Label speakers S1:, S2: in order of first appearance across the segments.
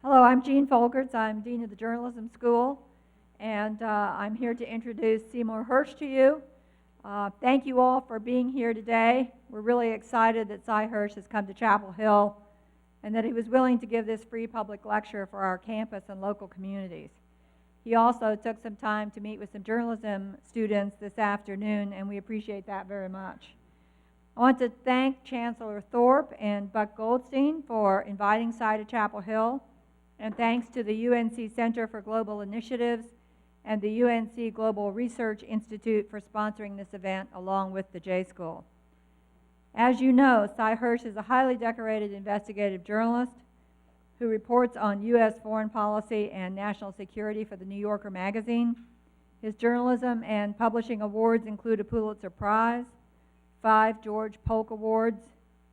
S1: Hello, I'm Jean Folkerts. I'm Dean of the Journalism School, and I'm here to introduce Seymour Hersh to you. Thank you all for being here today. We're really excited that Cy Hersh has come to Chapel Hill and that he was willing to give this free public lecture for our campus and local communities. He also took some time to meet with some journalism students this afternoon, and we appreciate that very much. I want to thank Chancellor Thorpe and Buck Goldstein for inviting Cy to Chapel Hill, and thanks to the UNC Center for Global Initiatives and the UNC Global Research Institute for sponsoring this event along with the J School. As you know, Cy Hersh is a highly decorated investigative journalist who reports on U.S. foreign policy and national security for the New Yorker magazine. His journalism and publishing awards include a Pulitzer Prize, 5 George Polk Awards,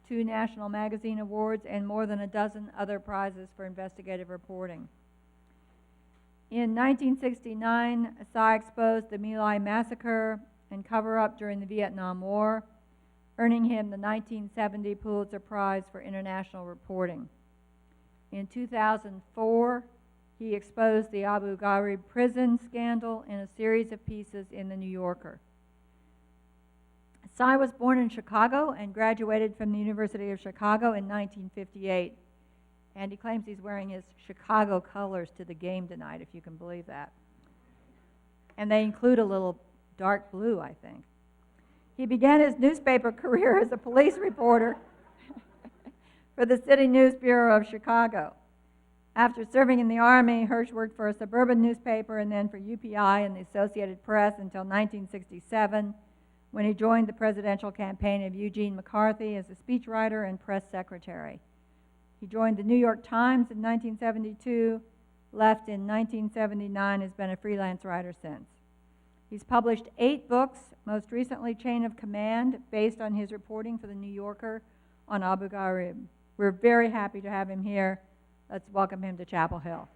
S1: 2 National Magazine Awards, and more than a dozen other prizes for investigative reporting. In 1969, Cy exposed the My Lai massacre and cover-up during the Vietnam War, earning him the 1970 Pulitzer Prize for International Reporting. In 2004, he exposed the Abu Ghraib prison scandal in a series of pieces in The New Yorker. Cy was born in Chicago and graduated from the University of Chicago in 1958. And he claims he's wearing his Chicago colors to the game tonight, if you can believe that. And they include a little dark blue, I think. He began his newspaper career as a police reporter for the City News Bureau of Chicago. After serving in the Army, Hersh worked for a suburban newspaper and then for UPI and the Associated Press until 1967, when he joined the presidential campaign of Eugene McCarthy as a speechwriter and press secretary. He joined the New York Times in 1972, left in 1979, has been a freelance writer since. He's published 8 books, most recently Chain of Command, based on his reporting for The New Yorker on Abu Ghraib. We're very happy to have him here. Let's welcome him to Chapel Hill.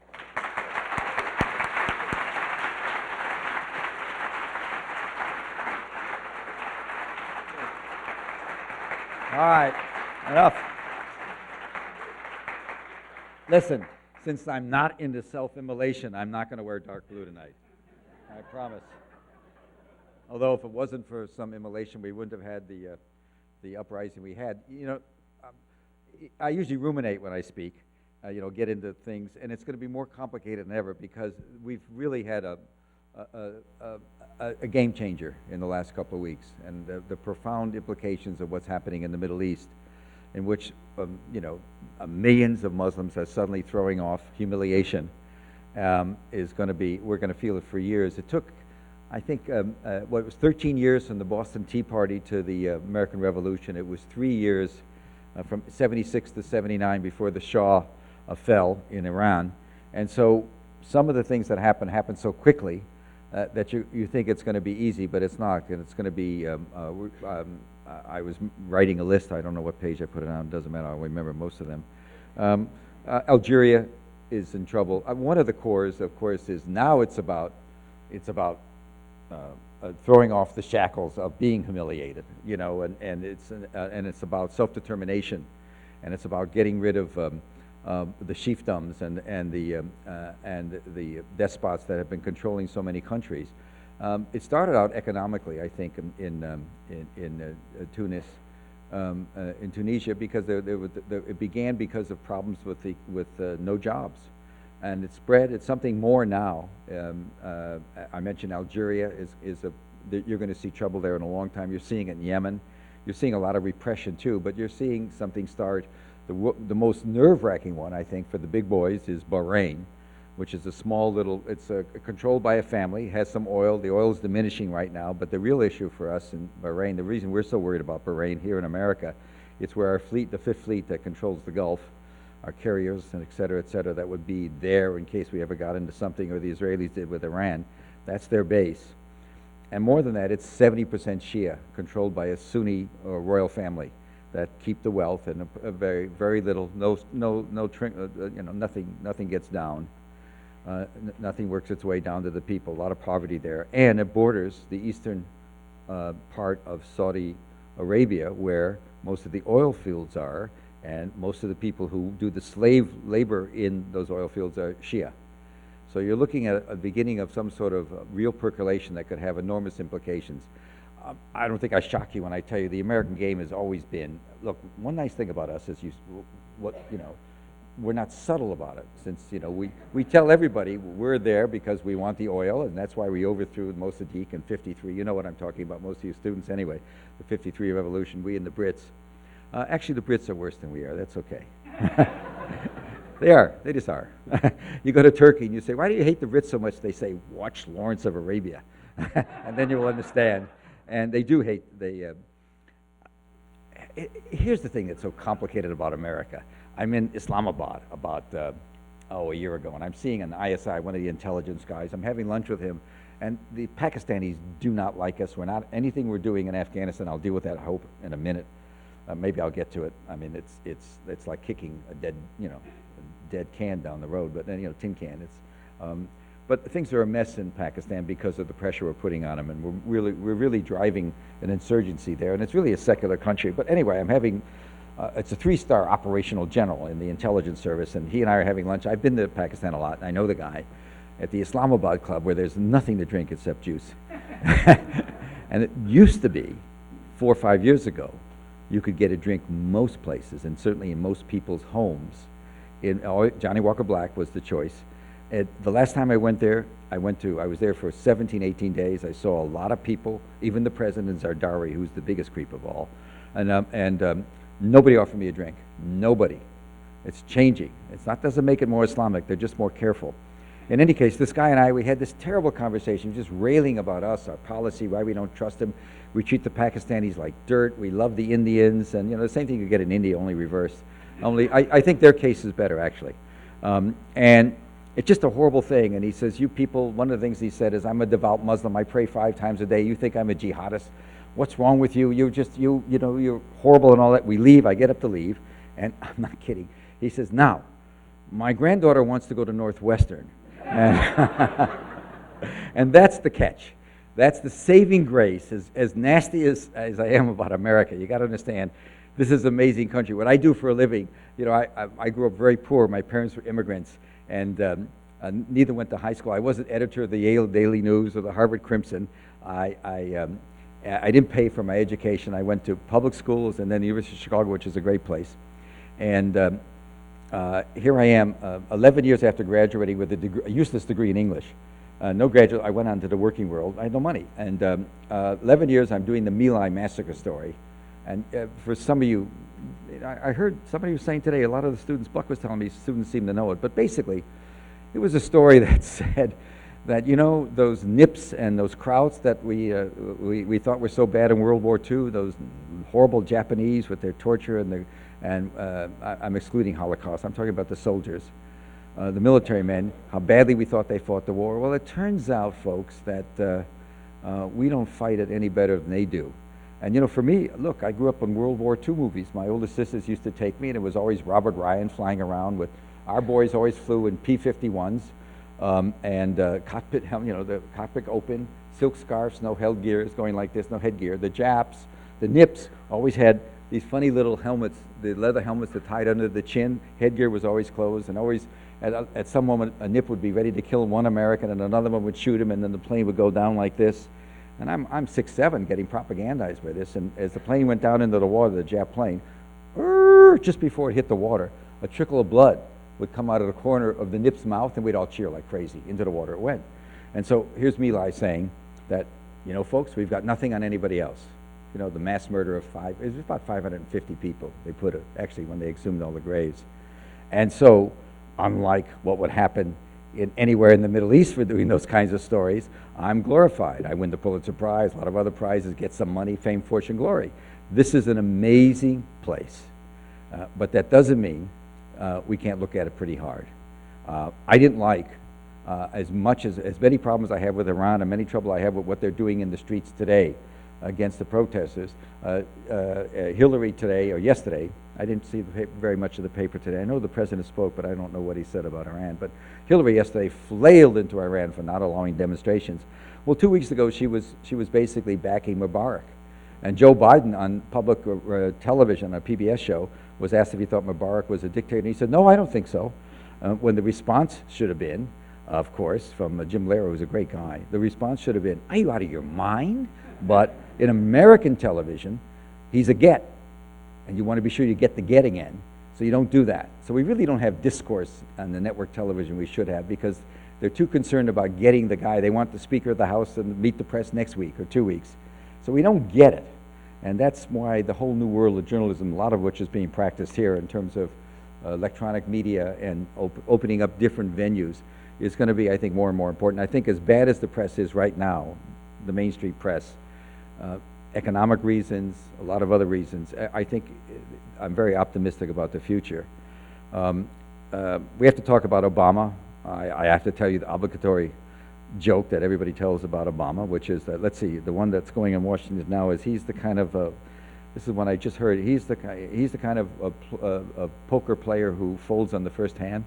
S2: All right, enough. Listen, since I'm not into self-immolation, I'm not going to wear dark blue tonight. I promise. Although if it wasn't for some immolation, we wouldn't have had the uprising we had. You know, I usually ruminate when I speak, get into things, and it's going to be more complicated than ever because we've really had a game changer in the last couple of weeks, and the profound implications of what's happening in the Middle East, in which millions of Muslims are suddenly throwing off humiliation, is going to be, we're going to feel it for years. It took, I think, it was 13 years from the Boston Tea Party to the American Revolution. It was 3 years from 76 to 79 before the Shah fell in Iran. And so some of the things that happened so quickly that you think it's going to be easy, but it's not. And it's going to be, I was writing a list. I don't know what page I put it on. It doesn't matter. I remember most of them. Algeria is in trouble. One of the cores, of course, is now it's about throwing off the shackles of being humiliated, and it's about self-determination, and it's about getting rid of the chiefdoms and the despots that have been controlling so many countries. It started out economically, I think, in Tunis, in Tunisia, because it began because of problems with no jobs, and it spread. It's something more now. I mentioned Algeria you're going to see trouble there in a long time. You're seeing it in Yemen. You're seeing a lot of repression too, but you're seeing something start. The most nerve-wracking one, I think, for the big boys is Bahrain, which is a small little, it's controlled by a family, has some oil. The oil is diminishing right now, but the real issue for us in Bahrain, the reason we're so worried about Bahrain here in America, it's where our fleet, the Fifth Fleet that controls the Gulf, our carriers, and et cetera, that would be there in case we ever got into something, or the Israelis did with Iran. That's their base. And more than that, it's 70% Shia, controlled by a Sunni royal family that keep the wealth, and a very, very little, nothing gets down. Nothing works its way down to the people. A lot of poverty there, and it borders the eastern part of Saudi Arabia, where most of the oil fields are, And most of the people who do the slave labor in those oil fields are Shia. So you're looking at a beginning of some sort of real percolation that could have enormous implications. I don't think I shock you when I tell you the American game has always been, look, one nice thing about us is we're not subtle about it, since, we tell everybody we're there because we want the oil, and that's why we overthrew Mossadegh in 53. You know what I'm talking about, most of you students anyway, the 53 revolution, we and the Brits. Actually, the Brits are worse than we are, that's okay. They are, they just are. You go to Turkey and you say, why do you hate the Brits so much? They say, watch Lawrence of Arabia. And then you'll understand. And they do hate, here's the thing that's so complicated about America. I'm in Islamabad about, a year ago, and I'm seeing an ISI, one of the intelligence guys. I'm having lunch with him, and the Pakistanis do not like us. Anything we're doing in Afghanistan, I'll deal with that, I hope, in a minute. Maybe I'll get to it. I mean, it's like kicking a dead can down the road, but then, tin can. But things are a mess in Pakistan because of the pressure we're putting on them, and we're really driving an insurgency there, and it's really a secular country. But anyway, I'm having, it's a 3-star operational general in the intelligence service, and he and I are having lunch. I've been to Pakistan a lot, and I know the guy, at the Islamabad club where there's nothing to drink except juice. And it used to be, 4 or 5 years ago, you could get a drink most places, and certainly in most people's homes. Johnny Walker Black was the choice. The last time I went there, I was there for 17, 18 days. I saw a lot of people, even the president Zardari, who's the biggest creep of all. And nobody offered me a drink. Nobody. It's changing. Doesn't make it more Islamic, they're just more careful. In any case, this guy and I, we had this terrible conversation, just railing about us, our policy, why we don't trust him. We treat the Pakistanis like dirt. We love the Indians, and the same thing you get in India, only reversed. Only I think their case is better, actually. And it's just a horrible thing. And he says, you people, one of the things he said is, I'm a devout Muslim. I pray 5 times a day. You think I'm a jihadist? What's wrong with you? You're horrible and all that. We leave. I get up to leave. And I'm not kidding. He says, now, my granddaughter wants to go to Northwestern. And that's the catch. That's the saving grace. As nasty as I am about America, you got to understand, this is an amazing country. What I do for a living, I grew up very poor. My parents were immigrants, and neither went to high school. I wasn't editor of the Yale Daily News or the Harvard Crimson. I didn't pay for my education. I went to public schools and then the University of Chicago, which is a great place. And here I am, 11 years after graduating with a useless degree in English. No graduate, I went on to the working world. I had no money. And 11 years, I'm doing the My Lai massacre story. And for some of you, I heard somebody was saying today, a lot of the students, Buck was telling me, students seem to know it, but basically, it was a story that said that, those nips and those krauts that we thought were so bad in World War II, those horrible Japanese with their torture and I'm excluding Holocaust, I'm talking about the soldiers, the military men, how badly we thought they fought the war. Well, it turns out, folks, that we don't fight it any better than they do. And for me, look, I grew up in World War II movies. My older sisters used to take me, and it was always Robert Ryan flying around with, our boys always flew in P-51s, and cockpit helmet, the cockpit open, silk scarves, no headgears, going like this, no headgear. The Japs, the Nips, always had these funny little helmets, the leather helmets that tied under the chin. Headgear was always closed, and always, at some moment, a Nip would be ready to kill one American, and another one would shoot him, and then the plane would go down like this. And I'm 6'7", getting propagandized by this, and as the plane went down into the water, the Jap plane, just before it hit the water, a trickle of blood would come out of the corner of the Nip's mouth, and we'd all cheer like crazy. Into the water it went. And so here's My Lai saying that, folks, we've got nothing on anybody else. The mass murder of it was about 550 people, they put it, actually, when they exhumed all the graves. And so, unlike what would happen anywhere in the Middle East for doing those kinds of stories, I'm glorified. I win the Pulitzer Prize, a lot of other prizes, get some money, fame, fortune, glory. This is an amazing place. But that doesn't mean we can't look at it pretty hard. I didn't like as many problems I have with Iran and many trouble I have with what they're doing in the streets today against the protesters. Hillary today, or yesterday, I didn't see very much of the paper today. I know the president spoke, but I don't know what he said about Iran. But Hillary yesterday flailed into Iran for not allowing demonstrations. Well, 2 weeks ago, she was basically backing Mubarak. And Joe Biden on public television, on a PBS show, was asked if he thought Mubarak was a dictator, and he said, no, I don't think so. When the response should have been, of course, from Jim Lehrer, who's a great guy, the response should have been, are you out of your mind? But in American television, he's a get, and you want to be sure you get the getting in, so you don't do that. So we really don't have discourse on the network television we should have, because they're too concerned about getting the guy. They want the Speaker of the House to meet the press next week or 2 weeks. So we don't get it. And that's why the whole new world of journalism, a lot of which is being practiced here in terms of electronic media and opening up different venues, is going to be, I think, more and more important. I think as bad as the press is right now, the Main Street press, economic reasons, a lot of other reasons, I think I'm very optimistic about the future. We have to talk about Obama. I have to tell you the obligatory joke that everybody tells about Obama, which is that, let's see, the one that's going in Washington now is he's the kind of, this is one I just heard, he's the kind of a poker player who folds on the first hand.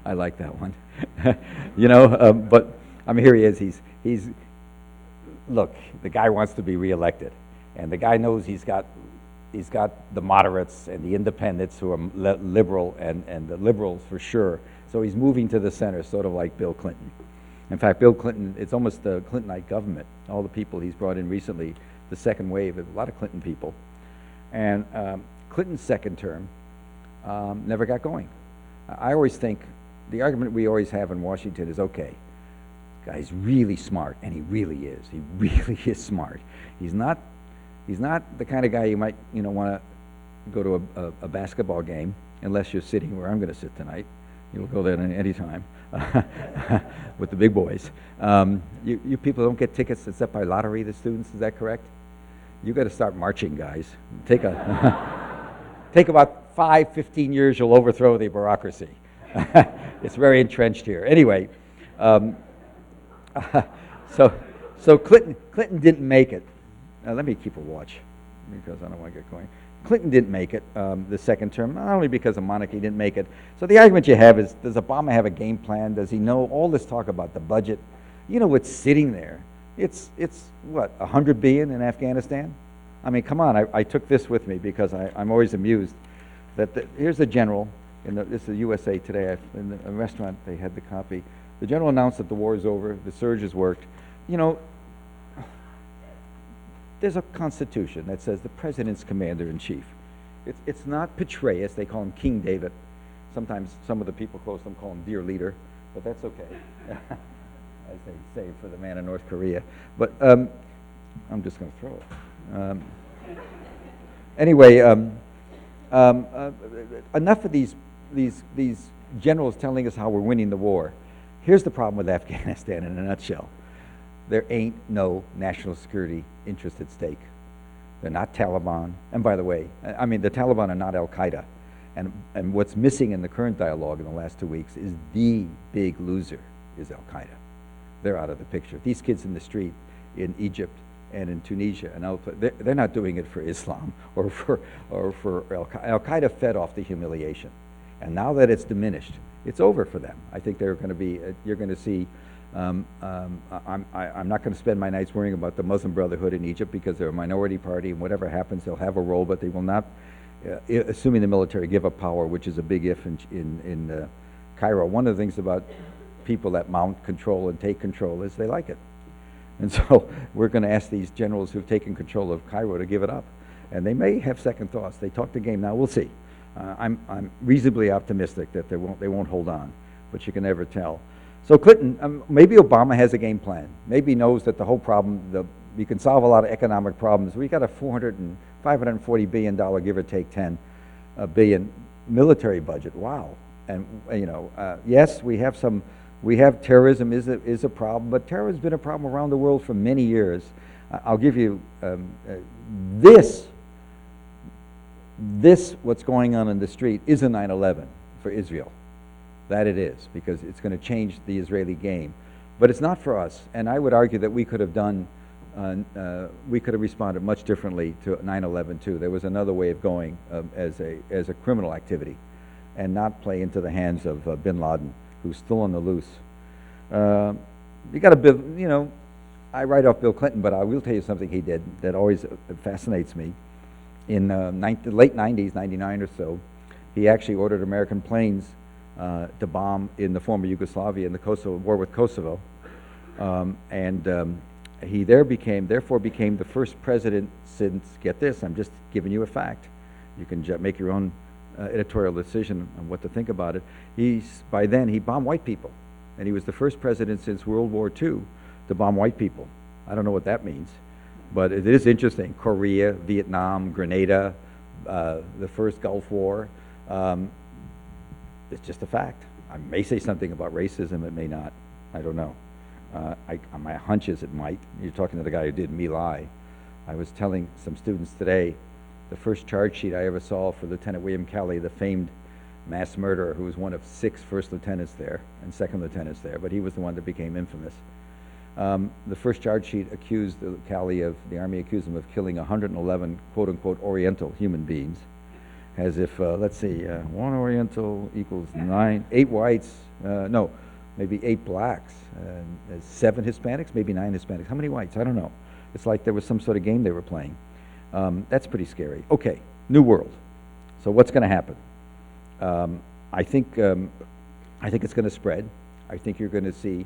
S2: I like that one. You know, but I mean, here he is, he's, look, the guy wants to be reelected, and the guy knows he's got the moderates and the independents who are liberal and the liberals for sure. So he's moving to the center, sort of like Bill Clinton. In fact, Bill Clinton, it's almost the Clintonite government. All the people he's brought in recently, the second wave, a lot of Clinton people. And Clinton's second term never got going. I always think the argument we always have in Washington is, okay, guy's really smart, and he really is. He really is smart. He's not the kind of guy you might, want to go to a basketball game, unless you're sitting where I'm going to sit tonight. You'll go there any time with the big boys. You people don't get tickets except by lottery, the students, is that correct? You got to start marching, guys. Take about 5-15 years, you'll overthrow the bureaucracy. It's very entrenched here. Anyway, so Clinton didn't make it. Let me keep a watch, because I don't want to get going. Clinton didn't make it the second term, not only because of monarchy, didn't make it. So the argument you have is, does Obama have a game plan? Does he know all this talk about the budget? You know what's sitting there? It's what, $100 billion in Afghanistan? I mean, come on, I took this with me because I'm always amused that here's the general, this is USA Today, in a restaurant they had the copy. The general announced that the war is over, the surge has worked. You know, there's a constitution that says the president's commander-in-chief. It's not Petraeus, they call him King David. Sometimes some of the people close to him call him Dear Leader, but that's okay, as they say for the man in North Korea. But I'm just going to throw it. Anyway, enough of these generals telling us how we're winning the war. Here's the problem with Afghanistan in a nutshell. There ain't no national security interest at stake. They're not Taliban. And by the way, I mean, the Taliban are not Al-Qaeda. And what's missing in the current dialogue in the last 2 weeks is the big loser is Al-Qaeda. They're out of the picture. These kids in the street in Egypt and in Tunisia, and they're not doing it for Islam or for Al-Qaeda. Al-Qaeda fed off the humiliation. And now that it's diminished, it's over for them. I think they're going to be, you're going to see, I'm not going to spend my nights worrying about the Muslim Brotherhood in Egypt because they're a minority party, and whatever happens, they'll have a role, but they will not, assuming the military, give up power, which is a big if in Cairo. One of the things about people that mount control and take control is they like it. And so we're going to ask these generals who've taken control of Cairo to give it up. And they may have second thoughts. They talk the game now. We'll see. I'm reasonably optimistic that they won't hold on, but you can never tell. So Clinton, maybe Obama has a game plan. Maybe he knows that the whole problem, we can solve a lot of economic problems. We got a $540 billion, give or take 10 billion military budget. Wow. And yes, we have terrorism is a problem, but terror has been a problem around the world for many years. I'll give you this what's going on in the street is a 9/11 for Israel. That it is, because it's going to change the Israeli game. But it's not for us, and I would argue that we could have responded much differently to 9/11 too. There was another way of going as a criminal activity, and not play into the hands of bin Laden, who's still on the loose. You got to build, I write off Bill Clinton, but I will tell you something he did that always fascinates me. In the late 90s, 99 or so, he actually ordered American planes to bomb in the former Yugoslavia in the Kosovo war with Kosovo, he therefore became the first president since, get this, I'm just giving you a fact. You can make your own editorial decision on what to think about it. By then, he bombed white people, and he was the first president since World War II to bomb white people. I don't know what that means, but it is interesting. Korea, Vietnam, Grenada, the first Gulf War. It's just a fact. I may say something about racism, it may not. I don't know. My hunch is it might. You're talking to the guy who did Me Lie. I was telling some students today, the first charge sheet I ever saw for Lieutenant William Calley, the famed mass murderer who was one of 6 first lieutenants there and second lieutenants there, but he was the one that became infamous. The first charge sheet accused Calley the Army accused him of killing 111 quote-unquote Oriental human beings, as if, let's see, 1 Oriental equals 8 whites, no, maybe 8 blacks, 7 Hispanics, maybe 9 Hispanics. How many whites? I don't know. It's like there was some sort of game they were playing. That's pretty scary. Okay, new world. So what's going to happen? I think it's going to spread. I think you're going to see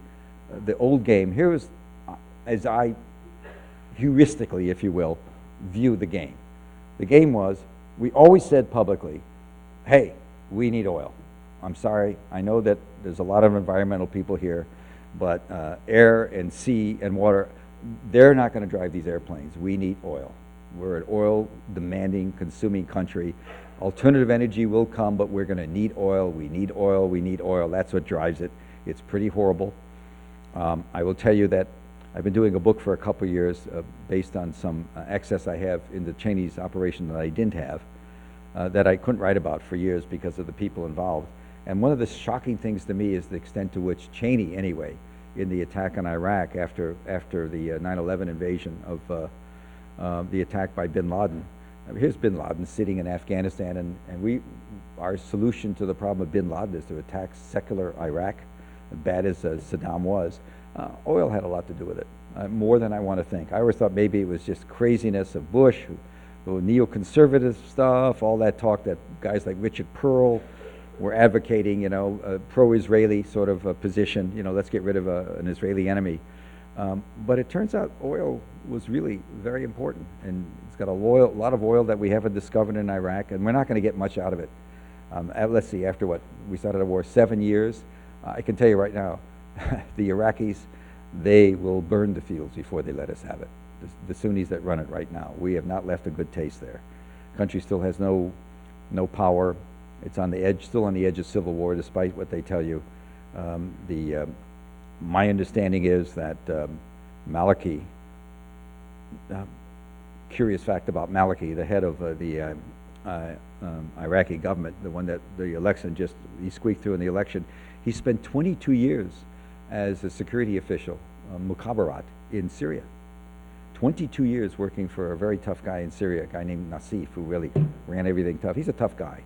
S2: the old game. Here is, as I heuristically, if you will, view the game. The game was, we always said publicly, hey, we need oil. I'm sorry, I know that there's a lot of environmental people here, but air and sea and water, they're not going to drive these airplanes. We need oil. We're an oil-demanding, consuming country. Alternative energy will come, but we're going to need oil. We need oil. We need oil. That's what drives it. It's pretty horrible. I will tell you that I've been doing a book for a couple of years based on some excess I have in the Cheney's operation that I didn't have, that I couldn't write about for years because of the people involved. And one of the shocking things to me is the extent to which Cheney, anyway, in the attack on Iraq after the 9/11 invasion of the attack by bin Laden. Here's bin Laden sitting in Afghanistan, and our solution to the problem of bin Laden is to attack secular Iraq, as bad as Saddam was. Oil had a lot to do with it, more than I want to think. I always thought maybe it was just craziness of Bush, the neoconservative stuff, all that talk that guys like Richard Pearl were advocating, a pro-Israeli sort of position, let's get rid of an Israeli enemy. But it turns out oil was really very important, and it's got a lot of oil that we haven't discovered in Iraq, and we're not going to get much out of it. Let's see, after what, we started a war 7 years, I can tell you right now, the Iraqis, they will burn the fields before they let us have it. The Sunnis that run it right now, we have not left a good taste there. Country still has no power. It's on the edge, still on the edge of civil war, despite what they tell you. My understanding is that Maliki, curious fact about Maliki, the head of the Iraqi government, the one that the election he squeaked through in the election, he spent 22 years as a security official, Mukhabarat, in Syria. 22 years working for a very tough guy in Syria, a guy named Nassif, who really ran everything tough. He's a tough guy.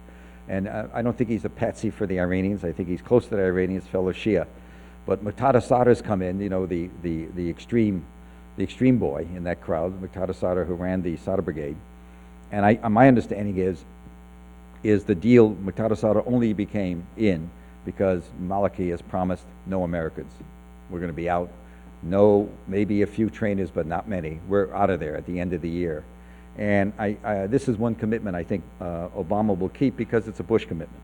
S2: And I don't think he's a patsy for the Iranians. I think he's close to the Iranians, fellow Shia. But Muqtada Sadr's come in, the extreme boy in that crowd, Muqtada Sadr, who ran the Sadr Brigade. And my understanding is the deal, Muqtada Sadr only became in because Maliki has promised no Americans. We're going to be out. No, maybe a few trainers, but not many. We're out of there at the end of the year. And this is one commitment I think Obama will keep because it's a Bush commitment.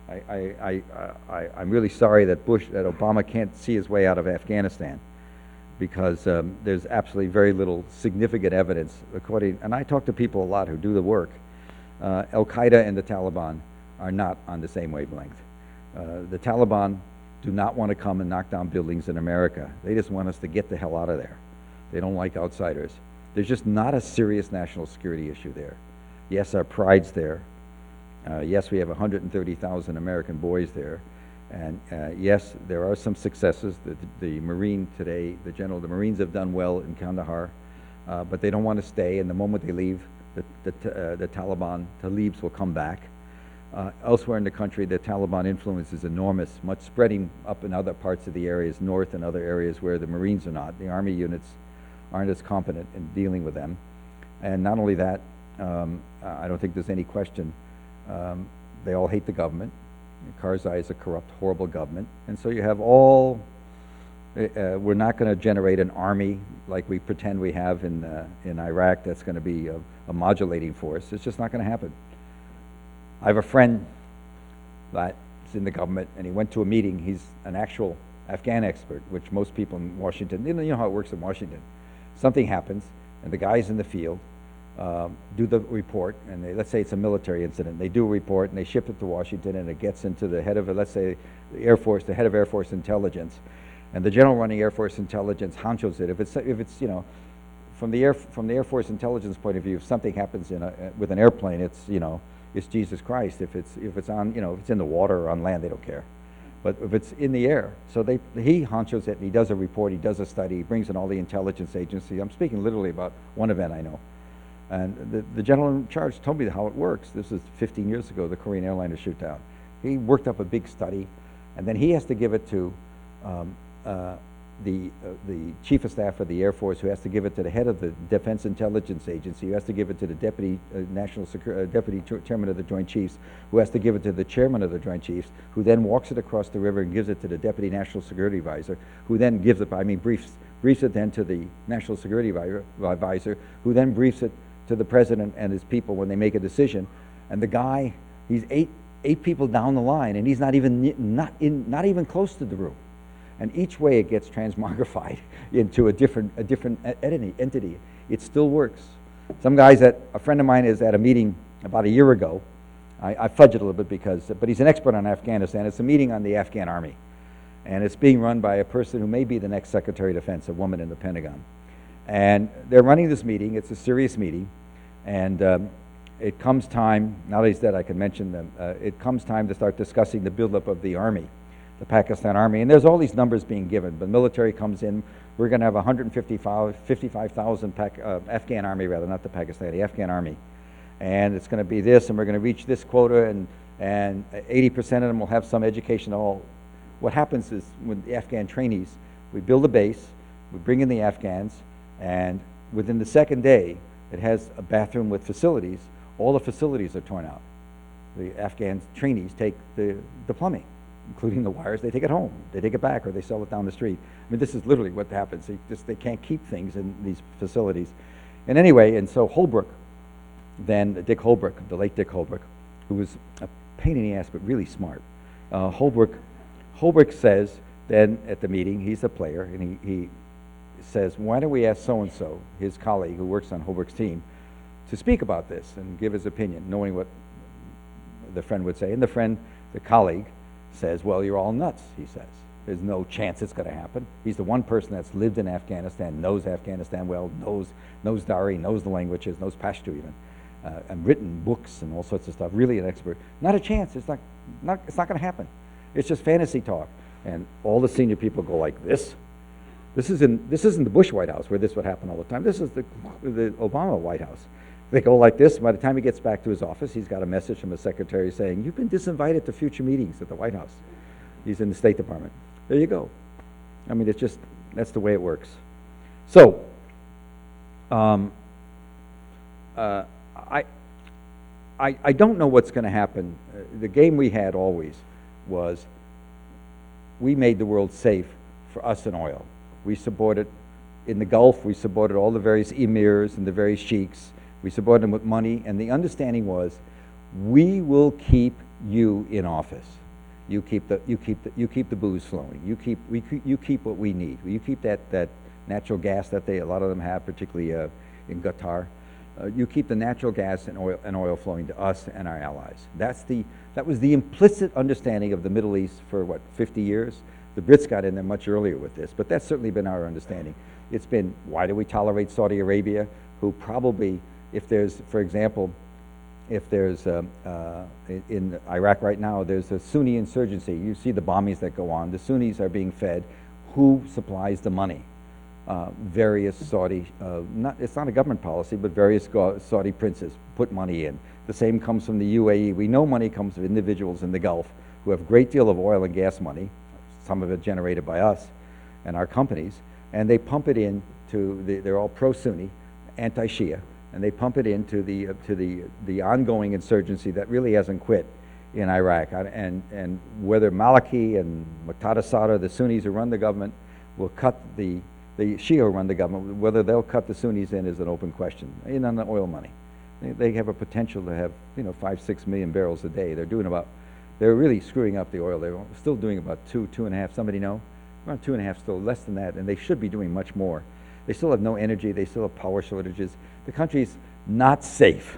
S2: I'm really sorry that Obama can't see his way out of Afghanistan because there's absolutely very little significant evidence. And I talk to people a lot who do the work. Al-Qaeda and the Taliban are not on the same wavelength. The Taliban do not want to come and knock down buildings in America. They just want us to get the hell out of there. They don't like outsiders. There's just not a serious national security issue there. Yes, our pride's there. Yes, we have 130,000 American boys there. And yes, there are some successes. The Marine today, the Marines have done well in Kandahar, but they don't want to stay. And the moment they leave, the Taliban Talibs will come back. Elsewhere in the country, the Taliban influence is enormous, much spreading up in other parts of the areas, north and other areas where the Marines are not. The Army units aren't as competent in dealing with them. And not only that, I don't think there's any question, they all hate the government. Karzai is a corrupt, horrible government. And so you have all, we're not going to generate an army like we pretend we have in Iraq that's going to be a modulating force. It's just not going to happen. I have a friend that's in the government, and he went to a meeting. He's an actual Afghan expert, which most people in Washington, you know how it works in Washington. Something happens, and the guys in the field do the report, and let's say it's a military incident. They do a report, and they ship it to Washington, and it gets into the head of, let's say, the Air Force, the head of Air Force Intelligence, and the general running Air Force Intelligence honchos it. If it's you know, from the Air Force Intelligence point of view, if something happens with an airplane, it's, you know, it's Jesus Christ. If it's on, you know, if it's in the water or on land, they don't care. But if it's in the air, so he honchos it, and he does a report, he does a study, he brings in all the intelligence agencies. I'm speaking literally about one event I know. And the general in charge told me how it works. This is 15 years ago, the Korean airliner shoot down. He worked up a big study, and then he has to give it to the chief of staff of the Air Force, who has to give it to the head of the Defense Intelligence Agency, who has to give it to the deputy chairman of the Joint Chiefs, who has to give it to the chairman of the Joint Chiefs, who then walks it across the river and gives it to the deputy national security advisor, who then gives it, briefs it then to the national security advisor, who then briefs it to the president and his people when they make a decision. And the guy, he's eight people down the line, and he's not even close to the room. And each way it gets transmogrified into a different entity. It still works. A friend of mine is at a meeting about a year ago. I fudge it a little bit but he's an expert on Afghanistan. It's a meeting on the Afghan army. And it's being run by a person who may be the next Secretary of Defense, a woman in the Pentagon. And they're running this meeting. It's a serious meeting. And it comes time, now that he's dead I can mention them, it comes time to start discussing the buildup of the army, the Pakistan army. And there's all these numbers being given. The military comes in. We're going to have 55,000 Afghan army, rather, not the Pakistani, Afghan army. And it's going to be this, and we're going to reach this quota, and 80% of them will have some education. What happens is, with the Afghan trainees, we build a base, we bring in the Afghans, and within the second day, it has a bathroom with facilities. All the facilities are torn out. The Afghan trainees take the plumbing, including the wires. They take it home. They take it back, or they sell it down the street. I mean, this is literally what happens. They can't keep things in these facilities. And anyway, and so Holbrook, then Dick Holbrook, the late Dick Holbrook, who was a pain in the ass but really smart. Holbrook says then at the meeting, he's a player, and he says, why don't we ask so-and-so, his colleague who works on Holbrook's team, to speak about this and give his opinion, knowing what the friend would say. And the colleague says, well, you're all nuts, he says. There's no chance it's going to happen. He's the one person that's lived in Afghanistan, knows Afghanistan well, knows Dari, knows the languages, knows Pashto even, and written books and all sorts of stuff, really an expert. Not a chance. It's not going to happen. It's just fantasy talk. And all the senior people go like this. This isn't the Bush White House where this would happen all the time. This is the Obama White House. They go like this. By the time he gets back to his office, he's got a message from the secretary saying, you've been disinvited to future meetings at the White House. He's in the State Department. There you go. I mean, that's the way it works. So, I don't know what's going to happen. The game we had always was we made the world safe for us and oil. We supported, in the Gulf, we supported all the various emirs and the various sheiks. We supported them with money, and the understanding was, we will keep you in office. You keep the booze flowing. You keep what we need. You keep that natural gas that a lot of them have, particularly in Qatar. You keep the natural gas and oil flowing to us and our allies. That was the implicit understanding of the Middle East for 50 years. The Brits got in there much earlier with this, but that's certainly been our understanding. It's been, why do we tolerate Saudi Arabia, who probably, if there's, for example, in Iraq right now, there's a Sunni insurgency. You see the bombings that go on. The Sunnis are being fed. Who supplies the money? Various Saudi, it's not a government policy, but various Saudi princes put money in. The same comes from the UAE. We know money comes from individuals in the Gulf who have a great deal of oil and gas money, some of it generated by us and our companies, and they pump it in they're all pro-Sunni, anti-Shia, and they pump it into the ongoing insurgency that really hasn't quit in Iraq. And whether Maliki and Muqtada Sadr, the Sunnis who run the government, will cut the Shia who run the government, whether they'll cut the Sunnis in is an open question, in on the oil money. They have a potential to have, 5-6 million barrels a day. They're really screwing up the oil. They're still doing about 2.5, somebody know? Around 2.5, still less than that, and they should be doing much more. They still have no energy, they still have power shortages. The country's not safe.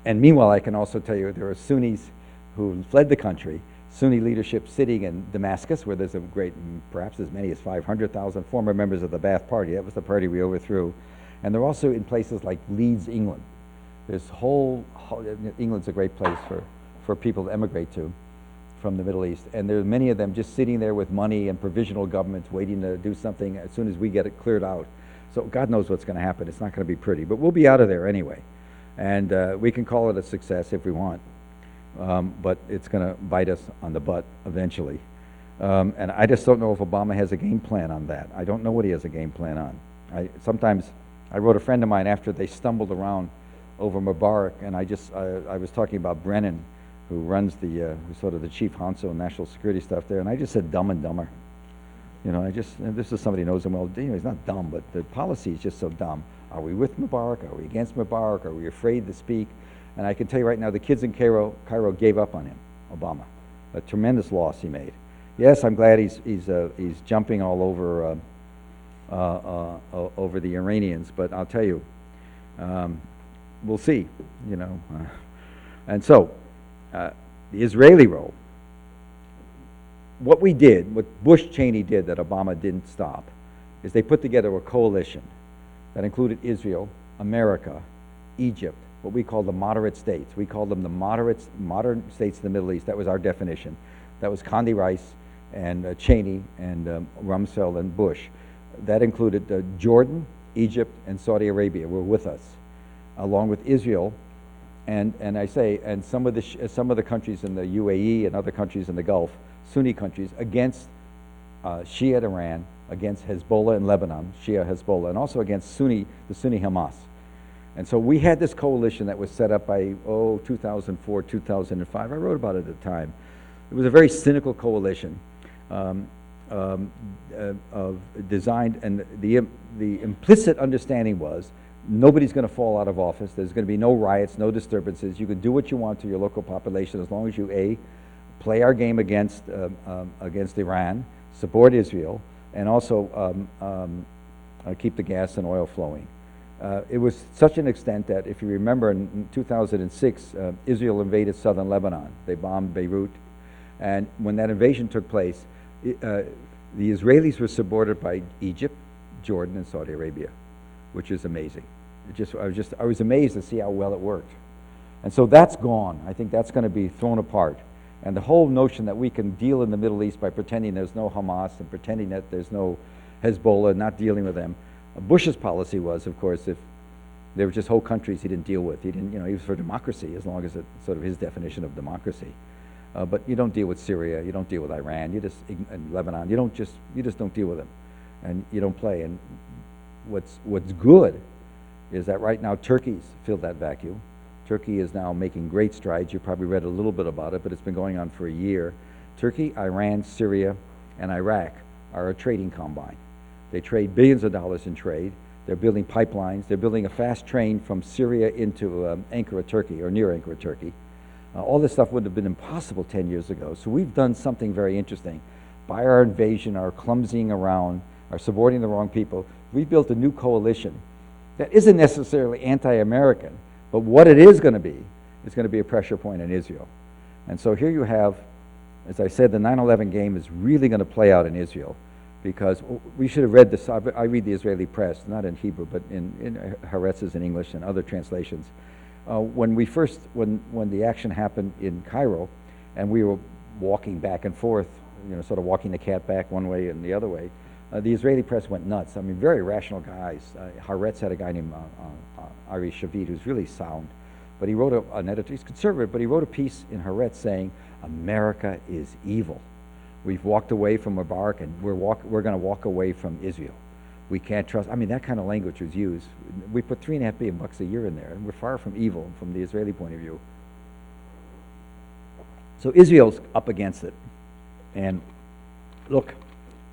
S2: And meanwhile, I can also tell you there are Sunnis who fled the country, Sunni leadership sitting in Damascus, where there's a great, perhaps as many as 500,000 former members of the Ba'ath Party. That was the party we overthrew. And they're also in places like Leeds, England. England's a great place for people to emigrate to from the Middle East. And there's many of them just sitting there with money and provisional governments waiting to do something as soon as we get it cleared out. So God knows what's going to happen. It's not going to be pretty. But we'll be out of there anyway. And we can call it a success if we want. But it's going to bite us on the butt eventually. And I just don't know if Obama has a game plan on that. I don't know what he has a game plan on. Sometimes I wrote a friend of mine after they stumbled around over Mubarak, and I was talking about Brennan, who runs who's sort of the chief honcho and national security stuff there, and I just said Dumb and Dumber. This is somebody who knows him well. He's not dumb, but the policy is just so dumb. Are we with Mubarak? Are we against Mubarak? Are we afraid to speak? And I can tell you right now, the kids in Cairo gave up on him, Obama. A tremendous loss he made. Yes, I'm glad he's jumping all over over the Iranians, but I'll tell you, we'll see. And so the Israeli role. What Bush Cheney did that Obama didn't stop, is they put together a coalition that included Israel, America, Egypt, what we call the moderate states. We called them the modern states of the Middle East. That was our definition. That was Condi Rice and Cheney and Rumsfeld and Bush. That included Jordan, Egypt, and Saudi Arabia were with us, along with Israel, and some of the countries in the UAE and other countries in the Gulf, Sunni countries, against Shia Iran, against Hezbollah in Lebanon, Shia Hezbollah, and also against the Sunni Hamas. And so we had this coalition that was set up by 2004, 2005. I wrote about it at the time. It was a very cynical coalition designed, and the implicit understanding was nobody's going to fall out of office. There's going to be no riots, no disturbances. You can do what you want to your local population as long as you play our game against Iran, support Israel, and also keep the gas and oil flowing. It was such an extent that, if you remember, in 2006, Israel invaded southern Lebanon. They bombed Beirut. And when that invasion took place, the Israelis were supported by Egypt, Jordan, and Saudi Arabia, which is amazing. I was amazed to see how well it worked. And so that's gone. I think that's going to be thrown apart. And the whole notion that we can deal in the Middle East by pretending there's no Hamas and pretending that there's no Hezbollah, not dealing with them. Bush's policy was, of course, if there were just whole countries he didn't deal with. He didn't, he was for democracy, as long as it's sort of his definition of democracy. But you don't deal with Syria, you don't deal with Iran, and Lebanon. You just don't deal with them, and you don't play. And what's good is that right now Turkey's filled that vacuum. Turkey is now making great strides. You probably read a little bit about it, but it's been going on for a year. Turkey, Iran, Syria, and Iraq are a trading combine. They trade billions of dollars in trade. They're building pipelines. They're building a fast train from Syria into Ankara, Turkey, or near Ankara, Turkey. All this stuff would have been impossible 10 years ago. So we've done something very interesting. By our invasion, our clumsying around, our supporting the wrong people, we built a new coalition that isn't necessarily anti-American, but what it is going to be a pressure point in Israel. And so here you have, as I said, the 9/11 game is really going to play out in Israel, because we should have read this. I read the Israeli press, not in Hebrew, but in Haaretz's in English and other translations. When the action happened in Cairo, and we were walking back and forth, sort of walking the cat back one way and the other way, the Israeli press went nuts. I mean, very rational guys. Haaretz had a guy named Ari Shavit, who's really sound, but he wrote an editor. He's conservative, but he wrote a piece in Haaretz saying, "America is evil. We've walked away from Mubarak, and we're going to walk away from Israel. We can't trust. I mean, that kind of language was used. We put $3.5 billion a year in there, and we're far from evil from the Israeli point of view. So Israel's up against it. And look,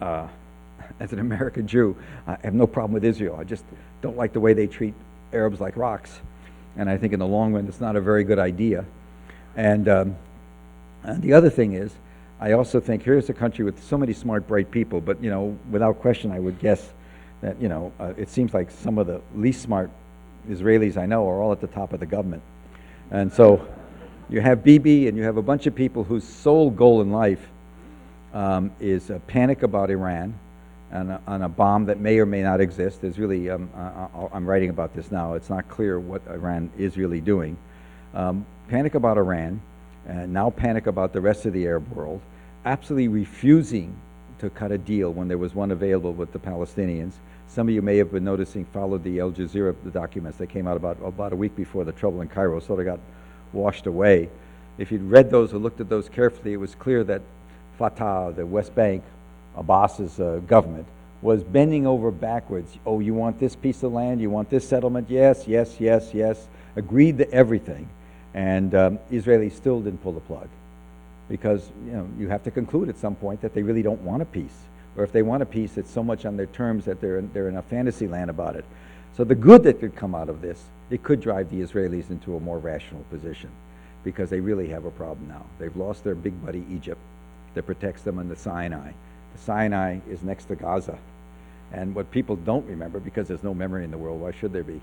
S2: as an American Jew, I have no problem with Israel. I just don't like the way they treat Arabs like rocks. And I think in the long run, it's not a very good idea. And the other thing is, I also think here's a country with so many smart, bright people, but, you know, without question, I would guess that, you know, it seems like some of the least smart Israelis I know are all at the top of the government. And so you have Bibi, and you have a bunch of people whose sole goal in life is a panic about Iran and a bomb that may or may not exist. There's really, I'm writing about this now. It's not clear what Iran is really doing. Panic about Iran, and now panic about the rest of the Arab world, absolutely refusing to cut a deal when there was one available with the Palestinians. Some of you may have been noticing, followed the Al Jazeera documents that came out about a week before the trouble in Cairo, sort of got washed away. If you'd read those or looked at those carefully, it was clear that Fatah, the West Bank, Abbas's government, was bending over backwards. Oh, you want this piece of land? You want this settlement? Yes, yes, yes, yes. Agreed to everything. And Israelis still didn't pull the plug, because, you know, you have to conclude at some point that they really don't want a peace, or if they want a peace, it's so much on their terms that they're in a fantasy land about it. So the good that could come out of this, it could drive the Israelis into a more rational position, because they really have a problem now. They've lost their big buddy Egypt that protects them in the Sinai. The Sinai is next to Gaza, and what people don't remember, because there's no memory in the world, why should there be?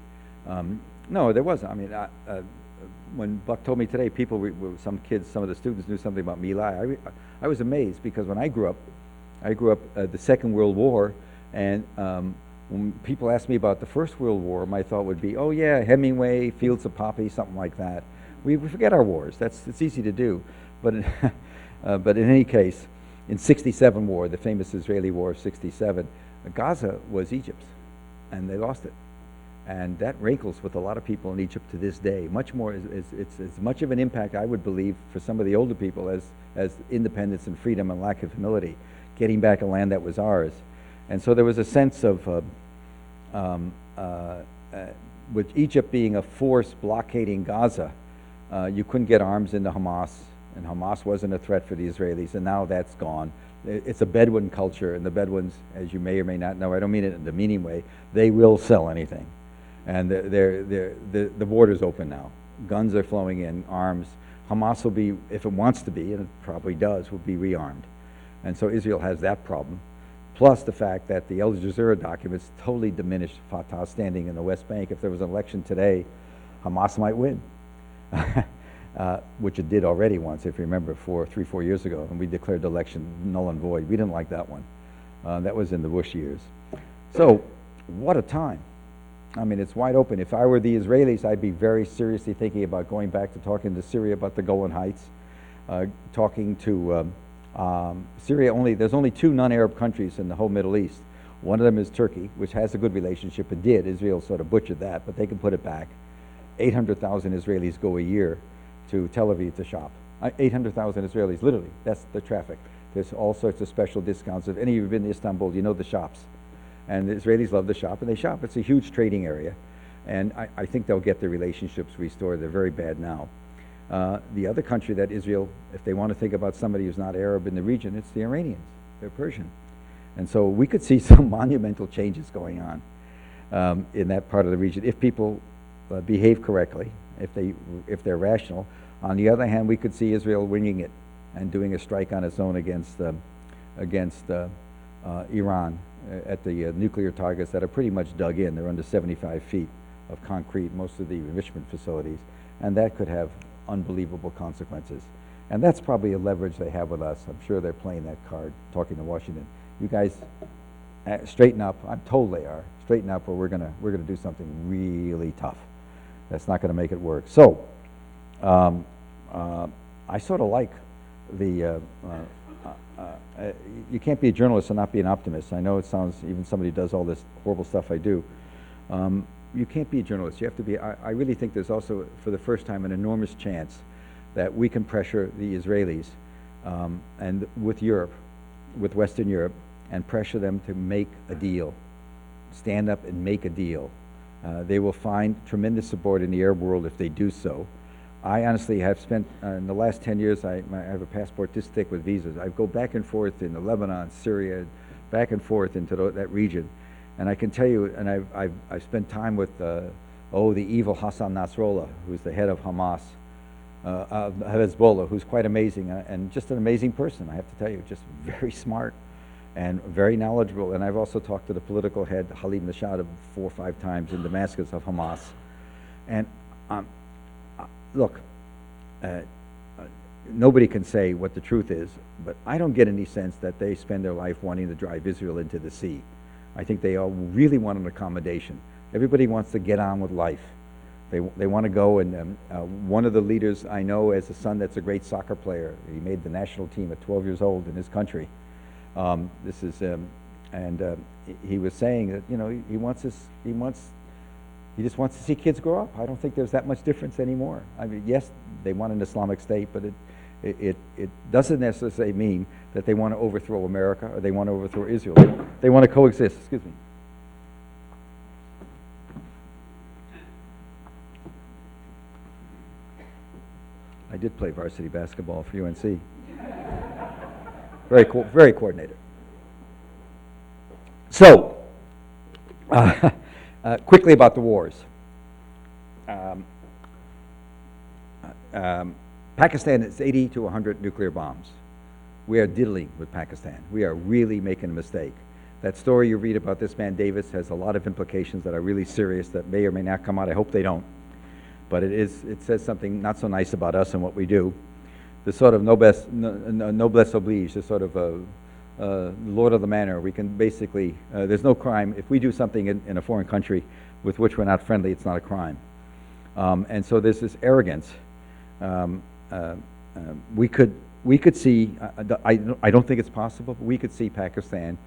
S2: No, there wasn't. I mean, when Buck told me today, some kids, some of the students knew something about My Lai. I was amazed, because when I grew up the Second World War, and when people asked me about the First World War, my thought would be, oh yeah, Hemingway, Fields of Poppy, something like that. We forget our wars. It's easy to do, but but in any case, in '67 war, the famous Israeli War of '67, Gaza was Egypt's, and they lost it. And that rankles with a lot of people in Egypt to this day. Much more, it's as much of an impact, I would believe, for some of the older people as independence and freedom and lack of humility, getting back a land that was ours. And so there was a sense of, with Egypt being a force blockading Gaza, you couldn't get arms into Hamas, and Hamas wasn't a threat for the Israelis, and now that's gone. It's a Bedouin culture, and the Bedouins, as you may or may not know, I don't mean it in the meaning way, they will sell anything. And the border's open now. Guns are flowing in, arms. Hamas will be, if it wants to be, and it probably does, will be rearmed. And so Israel has that problem. Plus the fact that the Al Jazeera documents totally diminished Fatah's standing in the West Bank. If there was an election today, Hamas might win, which it did already once, if you remember, 3-4 years ago, and we declared the election null and void. We didn't like that one. That was in the Bush years. So, what a time. I mean, it's wide open. If I were the Israelis, I'd be very seriously thinking about going back to talking to Syria about the Golan Heights, talking to Syria. There's only 2 non-Arab countries in the whole Middle East. One of them is Turkey, which has a good relationship, and did. Israel sort of butchered that, but they can put it back. 800,000 Israelis go a year to Tel Aviv to shop. 800,000 Israelis, literally. That's the traffic. There's all sorts of special discounts. If any of you have been to Istanbul, you know the shops. And the Israelis love to shop, and they shop. It's a huge trading area. And I think they'll get their relationships restored. They're very bad now. The other country that Israel, if they want to think about somebody who's not Arab in the region, it's the Iranians. They're Persian. And so we could see some monumental changes going on in that part of the region if people behave correctly, if they're rational. On the other hand, we could see Israel winging it and doing a strike on its own against Iran at the nuclear targets that are pretty much dug in. They're under 75 feet of concrete, most of the enrichment facilities, and that could have unbelievable consequences. And that's probably a leverage they have with us. I'm sure they're playing that card, talking to Washington. You guys straighten up. I'm told they are. Straighten up, or we're gonna do something really tough. That's not gonna make it work. So, I sort of like the. You can't be a journalist and not be an optimist. I know it sounds, even somebody who does all this horrible stuff I do. You can't be a journalist. You have to be. I really think there's also, for the first time, an enormous chance that we can pressure the Israelis and with Europe, with Western Europe, and pressure them to make a deal. stand up and make a deal. They will find tremendous support in the Arab world if they do so. I honestly have spent, in the last 10 years, I have a passport this thick with visas. I go back and forth into Lebanon, Syria, back and forth into that region. And I can tell you, and I've spent time with, the evil Hassan Nasrallah, who's the head of Hamas, of Hezbollah, who's quite amazing, and just an amazing person, I have to tell you, just very smart and very knowledgeable. And I've also talked to the political head, Halim Nashad, 4 or 5 times in Damascus of Hamas. And look, nobody can say what the truth is, but I don't get any sense that they spend their life wanting to drive Israel into the sea. I think they all really want an accommodation. Everybody wants to get on with life. They want to go, and one of the leaders I know has a son that's a great soccer player. He made the national team at 12 years old in his country. He was saying that, you know, he just wants to see kids grow up. I don't think there's that much difference anymore. I mean, yes, they want an Islamic state, but it doesn't necessarily mean that they want to overthrow America or they want to overthrow Israel. They want to coexist. Excuse me. I did play varsity basketball for UNC. Very coordinated. So, quickly about the wars. Pakistan is 80 to 100 nuclear bombs. We are diddling with Pakistan. We are really making a mistake. That story you read about this man Davis has a lot of implications that are really serious that may or may not come out. I hope they don't. But it says something not so nice about us and what we do. The sort of noblesse oblige, the sort of lord of the manor. We can basically, there's no crime. If we do something in a foreign country with which we're not friendly, it's not a crime. And so there's this arrogance. We could see, I don't think it's possible, but we could see Pakistan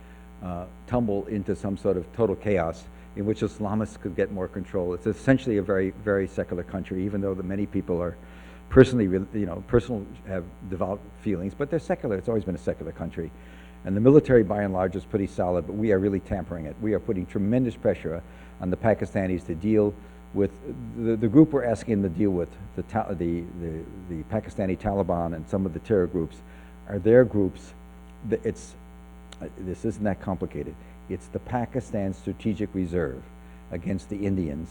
S2: tumble into some sort of total chaos in which Islamists could get more control. It's essentially a very, very secular country, even though the many people are have devout feelings, but they're secular. It's always been a secular country. And the military, by and large, is pretty solid, but we are really tampering it. We are putting tremendous pressure on the Pakistanis to deal with the group we're asking them to deal with, the Pakistani Taliban and some of the terror groups, are their groups. This isn't that complicated. It's the Pakistan Strategic Reserve against the Indians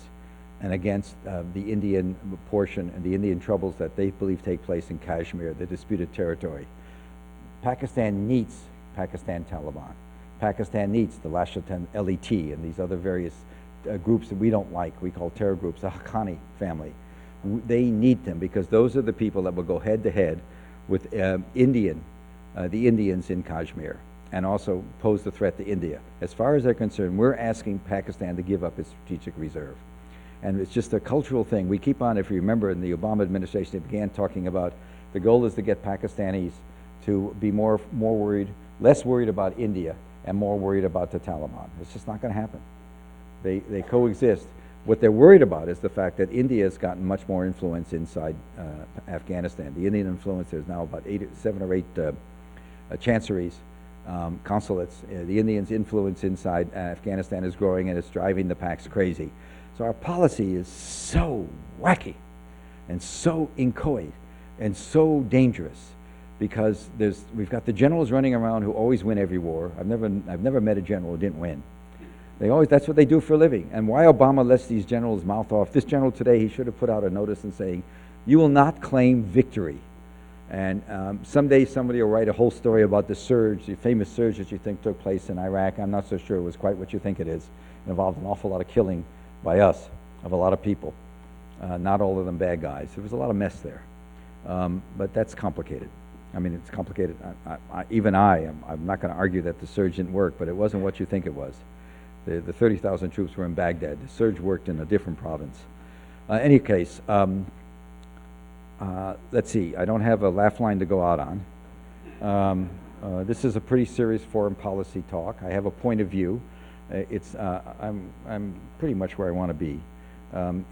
S2: and against the Indian portion and the Indian troubles that they believe take place in Kashmir, the disputed territory. Pakistan needs Pakistan Taliban. Pakistan needs the Lashkar LET and these other various groups that we don't like, we call terror groups, the Haqqani family. They need them because those are the people that will go head to head with the Indians in Kashmir, and also pose the threat to India. As far as they're concerned, we're asking Pakistan to give up its strategic reserve. And it's just a cultural thing. We keep on, if you remember, in the Obama administration, they began talking about the goal is to get Pakistanis to be less worried about India and more worried about the Taliban. It's just not going to happen. They coexist. What they're worried about is the fact that India has gotten much more influence inside Afghanistan. The Indian influence, there's now about 7 or 8 chanceries, consulates. The Indians' influence inside Afghanistan is growing, and it's driving the Paks crazy. So our policy is so wacky and so inchoate and so dangerous because we've got the generals running around who always win every war. I've never met a general who didn't win. That's what they do for a living. And why Obama lets these generals mouth off? This general today, he should have put out a notice and saying, "You will not claim victory." And someday somebody will write a whole story about the surge, the famous surge that you think took place in Iraq. I'm not so sure it was quite what you think it is. It involved an awful lot of killing by us of a lot of people. Not all of them bad guys. There was a lot of mess there. But that's complicated. I mean, it's complicated. I'm not going to argue that the surge didn't work, but it wasn't what you think it was. The 30,000 troops were in Baghdad. The surge worked in a different province. Any case, let's see. I don't have a laugh line to go out on. This is a pretty serious foreign policy talk. I have a point of view. I'm pretty much where I want to be. I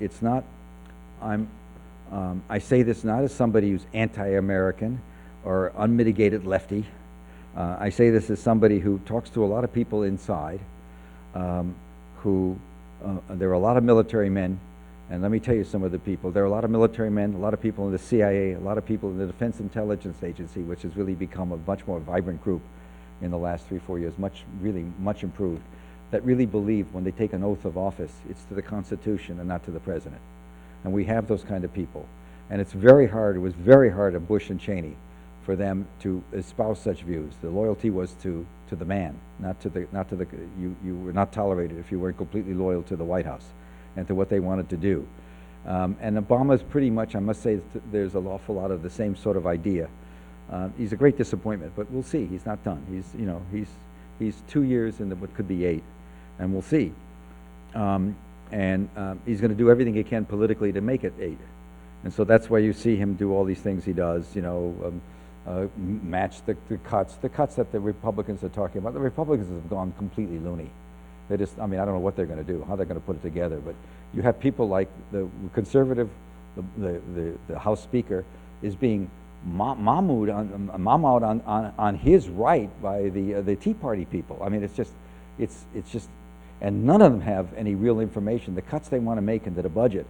S2: say this not as somebody who's anti-American or unmitigated lefty. I say this as somebody who talks to a lot of people inside, who, there are a lot of military men, and let me tell you some of the people. There are a lot of military men, a lot of people in the CIA, a lot of people in the Defense Intelligence Agency, which has really become a much more vibrant group in the last 3-4 years, really much improved, that really believe when they take an oath of office, it's to the Constitution and not to the President. And we have those kind of people. And it's very hard, it was very hard on Bush and Cheney for them to espouse such views. The loyalty was to the man, not to the, you were not tolerated if you weren't completely loyal to the White House and to what they wanted to do. And Obama's pretty much, I must say, there's an awful lot of the same sort of idea. He's a great disappointment, but we'll see. He's not done. He's 2 years into what could be 8, and we'll see. He's going to do everything he can politically to make it 8. And so that's why you see him do all these things he does, match the cuts that the Republicans are talking about. The Republicans have gone completely loony. They just, I don't know what they're going to do, how they're going to put it together, but you have people like the conservative, the House Speaker is being mammoed on his right by the Tea Party people. It's just, and none of them have any real information. The cuts they want to make into the budget,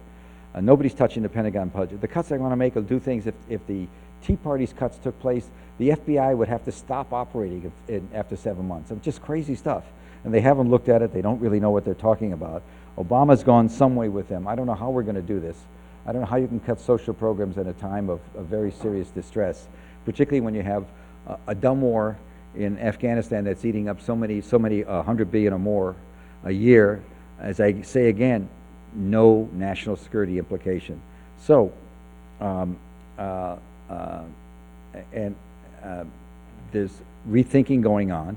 S2: nobody's touching the Pentagon budget. The cuts they want to make will do things. If the Tea Party's cuts took place, the FBI would have to stop operating after 7 months. It's just crazy stuff. And they haven't looked at it. They don't really know what they're talking about. Obama's gone some way with them. I don't know how we're going to do this. I don't know how you can cut social programs at a time of very serious distress, particularly when you have a dumb war in Afghanistan that's eating up so many 100 billion or more a year. As I say again, no national security implication. So, there's rethinking going on.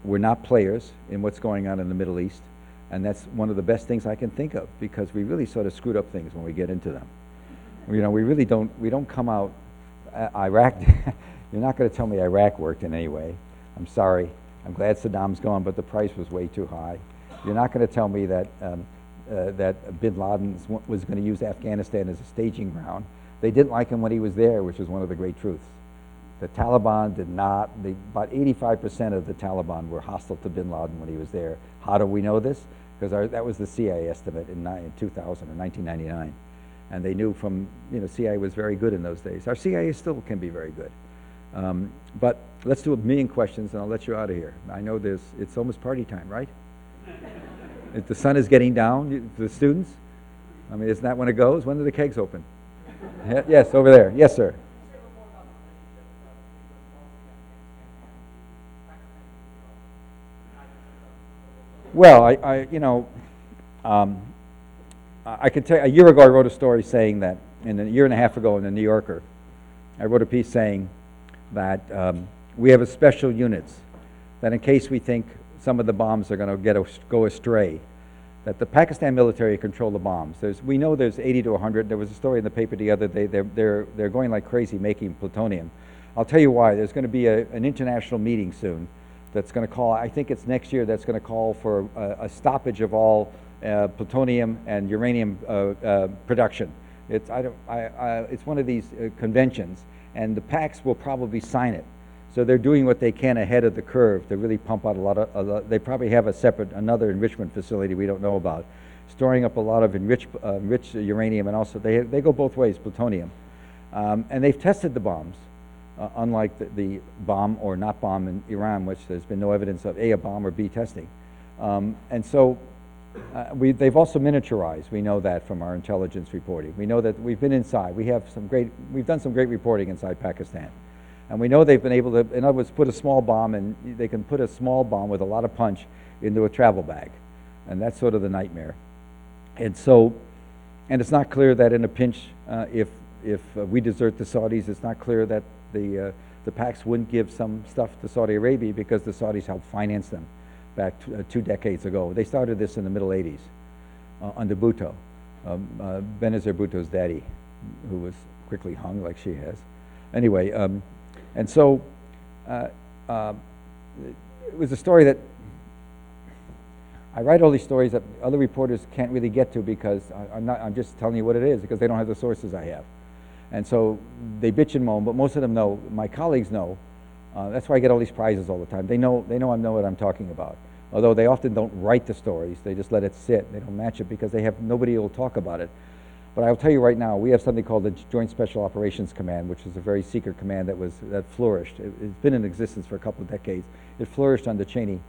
S2: We're not players in what's going on in the Middle East, and that's one of the best things I can think of, because we really sort of screwed up things when we get into them. We really don't come out, Iraq, you're not going to tell me Iraq worked in any way. I'm sorry. I'm glad Saddam's gone, but the price was way too high. You're not going to tell me that that bin Laden was going to use Afghanistan as a staging ground. They didn't like him when he was there, which is one of the great truths. The Taliban did not. About 85% of the Taliban were hostile to bin Laden when he was there. How do we know this? Because that was the CIA estimate in 2000 or 1999. And they knew from, CIA was very good in those days. Our CIA still can be very good. But let's do a million questions and I'll let you out of here. I know it's almost party time, right? If the sun is getting down, the students, isn't that when it goes? When do the kegs open? Yes, over there. Yes, sir. Well, I could tell you, a year ago I wrote a story saying that, and a year and a half ago in the New Yorker, I wrote a piece saying that we have a special units, that in case we think some of the bombs are going to go astray, that the Pakistan military control the bombs. We know there's 80 to 100. There was a story in the paper the other day. They're going like crazy making plutonium. I'll tell you why. There's going to be an international meeting soon that's going to call, I think it's next year, that's going to call for a stoppage of all plutonium and uranium production. It's one of these conventions, and the PACs will probably sign it. So they're doing what they can ahead of the curve to really pump out a lot. They probably have another enrichment facility we don't know about, storing up a lot of enriched uranium, and also they go both ways, plutonium. And they've tested the bombs. Unlike the bomb or not bomb in Iran, which there's been no evidence of A, bomb, or B, testing. And so they've also miniaturized. We know that from our intelligence reporting. We know that we've been inside. We've done some great reporting inside Pakistan. And we know they've been able to, in other words, put a small bomb, and they can put a small bomb with a lot of punch into a travel bag. And that's sort of the nightmare. And so, and it's not clear that in a pinch, if we desert the Saudis, it's not clear that the PACs wouldn't give some stuff to Saudi Arabia, because the Saudis helped finance them back 2 decades ago. They started this in the middle 80s under Bhutto, Benazir Bhutto's daddy, who was quickly hung like she has. Anyway, and so it was a story that I write all these stories that other reporters can't really get to, because I'm just telling you what it is, because they don't have the sources I have. And so they bitch and moan, but most of them know, my colleagues know. That's why I get all these prizes all the time. They know I know what I'm talking about. although they often don't write the stories. They just let it sit. They don't match it because they have nobody who will talk about it. But I'll tell you right now, we have something called the Joint Special Operations Command, which is a very secret command that flourished. It's been in existence for a couple of decades. It flourished under Cheney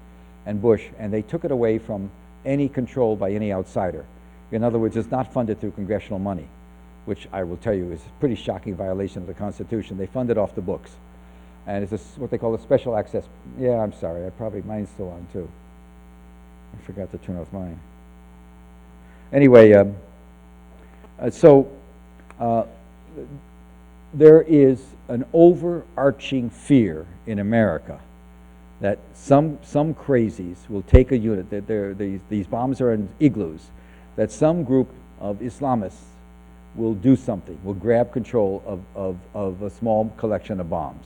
S2: and Bush, and they took it away from any control by any outsider. In other words, it's not funded through congressional money, which I will tell you is a pretty shocking violation of the Constitution. They fund it off the books. And it's what they call a special access. Yeah, I'm sorry, mine's still on too. I forgot to turn off mine. Anyway, there is an overarching fear in America that some crazies will take a unit, that these bombs are in igloos, that some group of Islamists will do something, will grab control of a small collection of bombs.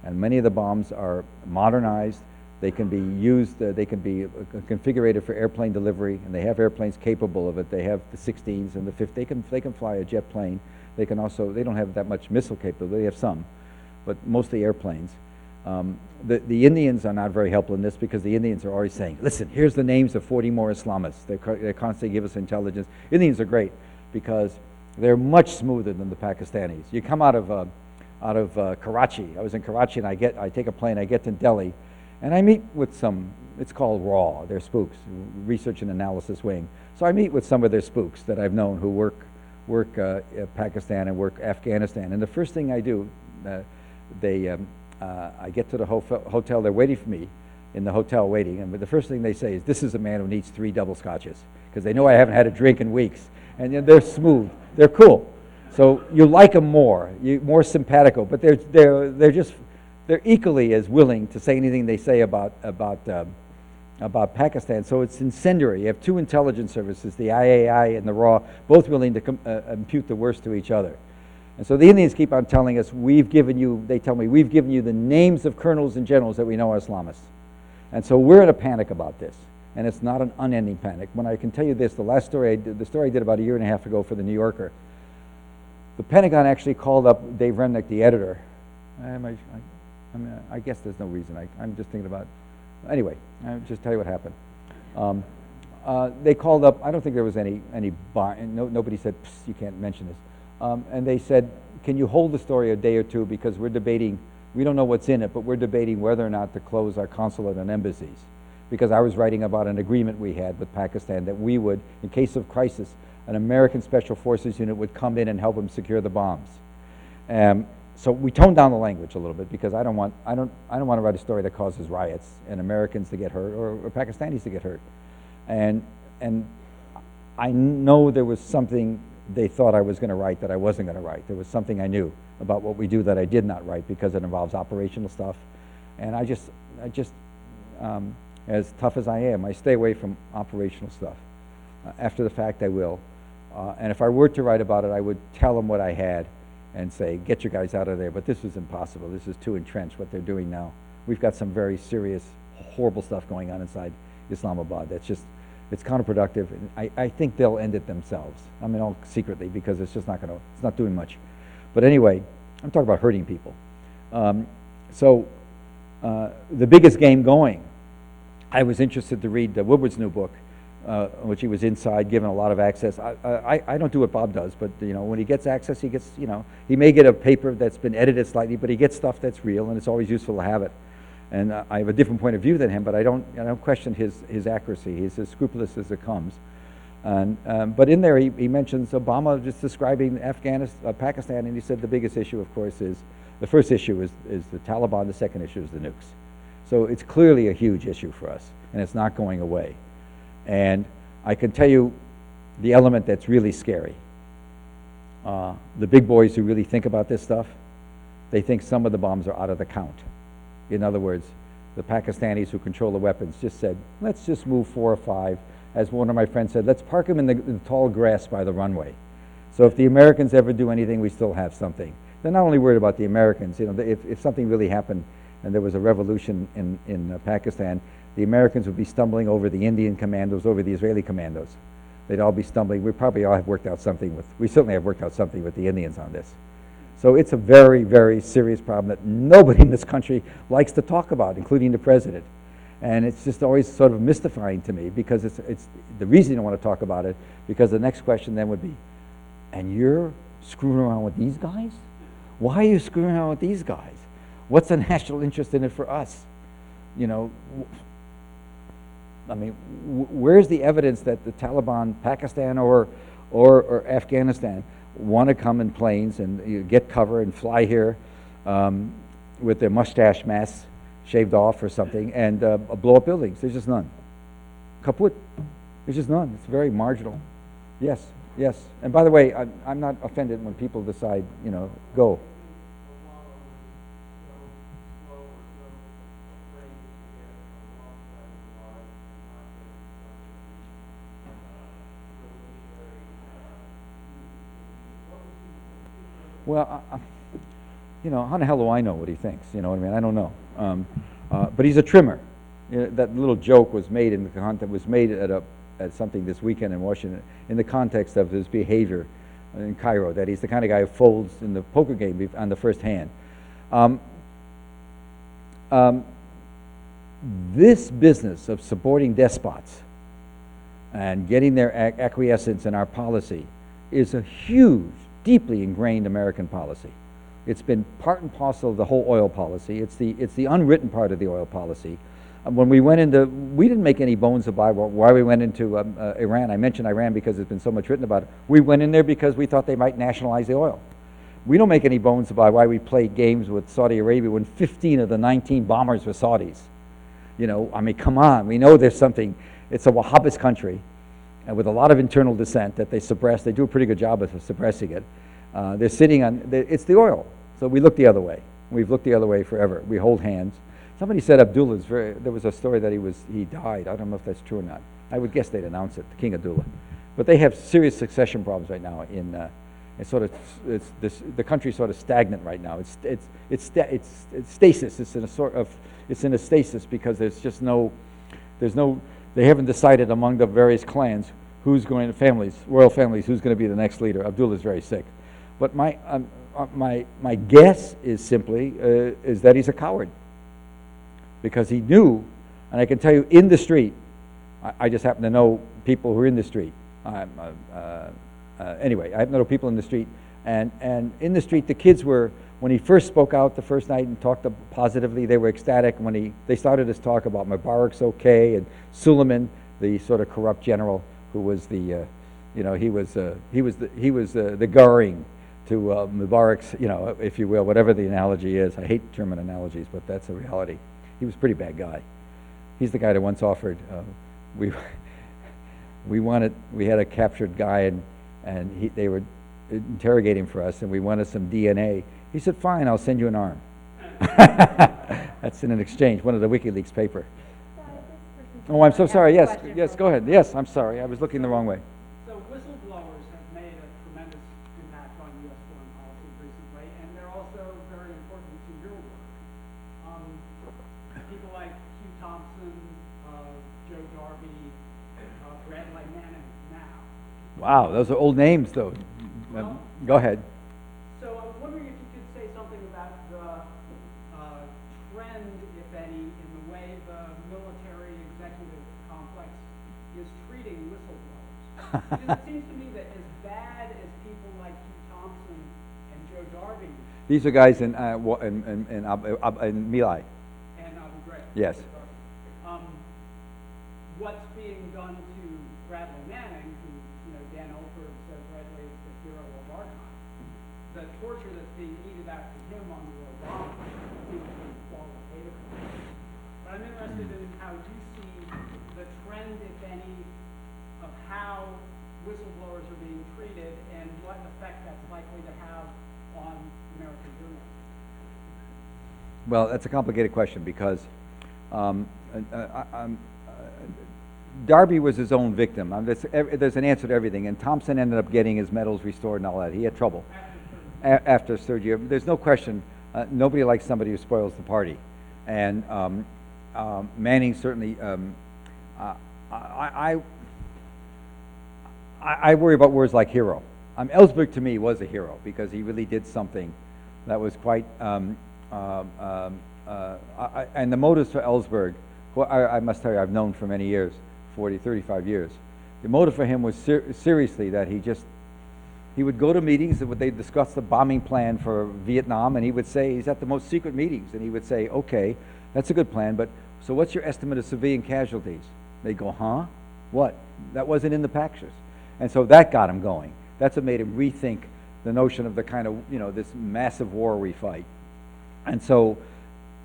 S2: And many of the bombs are modernized. They can be used, they can be configured for airplane delivery, and they have airplanes capable of it. They have the 16s and the 50s. They can fly a jet plane. They can also, they don't have that much missile capability. They have some, but mostly airplanes. The Indians are not very helpful in this because the Indians are always saying, listen, here's the names of 40 more Islamists. They constantly give us intelligence. Indians are great because they're much smoother than the Pakistanis. You come out of Karachi. I was in Karachi, and I take a plane. I get to Delhi, and I meet with some. It's called RAW. They're spooks, Research and Analysis Wing. So I meet with some of their spooks that I've known who work Pakistan and work Afghanistan. And the first thing I do, I get to the hotel. They're waiting for me in the hotel waiting, and the first thing they say is, "This is a man who needs 3 double scotches," because they know I haven't had a drink in weeks. And they're smooth. They're cool. So you like them more, more simpatico, but they're equally as willing to say anything they say about Pakistan. So it's incendiary. You have 2 intelligence services, the IAI and the RAW, both willing to impute the worst to each other. And so the Indians keep on telling us, they tell me, we've given you the names of colonels and generals that we know are Islamists. And so we're in a panic about this. And it's not an unending panic. When I can tell you this, the story I did about a year and a half ago for the New Yorker, the Pentagon actually called up Dave Remnick, the editor. I guess there's no reason. I'm just thinking about. Anyway, I'll just tell you what happened. They called up. I don't think there was any nobody said you can't mention this. And they said, can you hold the story a day or two because we're debating. We don't know what's in it, but we're debating whether or not to close our consulate and embassies. Because I was writing about an agreement we had with Pakistan that we would, in case of crisis, an American Special Forces unit would come in and help them secure the bombs. So we toned down the language a little bit because I don't want to write a story that causes riots and Americans to get hurt or Pakistanis to get hurt. And I know there was something they thought I was going to write that I wasn't going to write. There was something I knew about what we do that I did not write because it involves operational stuff. And I just as tough as I am, I stay away from operational stuff. After the fact, I will. And if I were to write about it, I would tell them what I had and say, get your guys out of there. But this was impossible. This is too entrenched, what they're doing now. We've got some very serious, horrible stuff going on inside Islamabad. It's counterproductive. And I think they'll end it themselves. I mean, all secretly, because it's just it's not doing much. But anyway, I'm talking about hurting people. The biggest game going, I was interested to read Woodward's new book, which he was inside, given a lot of access. I don't do what Bob does, but when he gets access, he gets, he may get a paper that's been edited slightly, but he gets stuff that's real, and it's always useful to have it. And I have a different point of view than him, but I don't question his accuracy. He's as scrupulous as it comes. But in there, he mentions Obama just describing Pakistan, and he said the biggest issue, of course, is the first issue is the Taliban. The second issue is the nukes. So it's clearly a huge issue for us, and it's not going away. And I can tell you the element that's really scary. The big boys who really think about this stuff, they think some of the bombs are out of the count. In other words, the Pakistanis who control the weapons just said, let's just move 4 or 5. As one of my friends said, let's park them in the tall grass by the runway. So if the Americans ever do anything, we still have something. They're not only worried about the Americans. If something really happened and there was a revolution in Pakistan, the Americans would be stumbling over the Indian commandos, over the Israeli commandos. They'd all be stumbling. We probably all have worked out something we certainly have worked out something with the Indians on this. So it's a very, very serious problem that nobody in this country likes to talk about, including the president. And it's just always sort of mystifying to me, because it's the reason I want to talk about it, because the next question then would be, and you're screwing around with these guys? Why are you screwing around with these guys? What's the national interest in it for us? You know, I mean, where's the evidence that the Taliban, Pakistan or Afghanistan, want to come in planes and get cover and fly here with their mustache masks shaved off or something, and blow up buildings? There's just none. Kaput. There's just none. It's very marginal. Yes, yes. And by the way, I'm not offended when people decide, you know, go. Well, you know, how the hell do I know what he thinks? You know what I mean? I don't know. But he's a trimmer. You know, that little joke was made in the context, at something this weekend in Washington, in the context of his behavior in Cairo, that he's the kind of guy who folds in the poker game on the first hand. This business of supporting despots and getting their acquiescence in our policy is a huge, deeply ingrained American policy. It's been part and parcel of the whole oil policy. It's the unwritten part of the oil policy. When we went into, we didn't make any bones about why we went into Iran. I mentioned Iran because there's been so much written about it. We went in there because we thought they might nationalize the oil. We don't make any bones about why we played games with Saudi Arabia when 15 of the 19 bombers were Saudis. You know, I mean, come on. We know there's something. It's a Wahhabist country, and with a lot of internal dissent that they suppress. They do a pretty good job of suppressing it. They're sitting on, it's the oil. So we look the other way. We've looked the other way forever. We hold hands. Somebody said Abdullah's there was a story that he died. I don't know if that's true or not. I would guess they'd announce it, King Abdullah. But they have serious succession problems right now the country's sort of stagnant right now. It's stasis. It's in a stasis because they haven't decided among the various clans who's going to royal families, who's going to be the next leader. Abdullah's very sick. But my guess is simply is that he's a coward, because he knew, and I can tell you in the street, I just happen to know people who are in the street. Anyway, I happen to know people in the street, and in the street, the kids were, when he first spoke out the first night and talked positively, they were ecstatic. When they started his talk about Mubarak's okay, and Suleiman, the sort of corrupt general who was he was the Goering to Mubarak's, if you will, whatever the analogy is. I hate German analogies, but that's a reality. He was a pretty bad guy. He's the guy that once offered, we had a captured guy, and they were interrogating for us, and we wanted some DNA. He said, fine, I'll send you an arm. That's in an exchange, one of the WikiLeaks paper. Oh, I'm so sorry. Yes, go ahead. Yes, I'm sorry. I was looking the wrong way.
S3: So whistleblowers have made a tremendous impact on U.S. foreign policy recently, and they're also very important to your work. People like Hugh Thompson, Joe Darby, Bradley Manning now.
S2: Wow, those are old names, though. Go ahead.
S3: So I was wondering if you could say something about the trend, if any, in the way the military executive complex is treating whistleblowers. Because it seems to me that as bad as people like Hugh Thompson and Joe Darby.
S2: These are guys in My Lai.
S3: And Abu Ghraib.
S2: Yes.
S3: What's being done to Bradley Manning, who Dan Elford says rightly is the hero of our time, the torture that's being meted out to him under Obama seems to be qualitative. But I'm interested in how you see the trend, if any, of how whistleblowers are being treated and what effect that's likely to have on American journalism.
S2: Well, that's a complicated question, because Darby was his own victim. There's an answer to everything, and Thompson ended up getting his medals restored and all that. He had trouble after his third year. There's no question, nobody likes somebody who spoils the party. And Manning certainly, I worry about words like hero. Ellsberg to me was a hero, because he really did something that was quite, and the motives for Ellsberg who I must tell you I've known for many years, 40, 35 years. The motive for him was seriously that he would go to meetings that they'd discuss the bombing plan for Vietnam, and he would say, he's at the most secret meetings, and he would say, okay, that's a good plan, but so what's your estimate of civilian casualties? They go, huh? What? That wasn't in the pictures. And so that got him going. That's what made him rethink the notion of the kind of, this massive war we fight. And so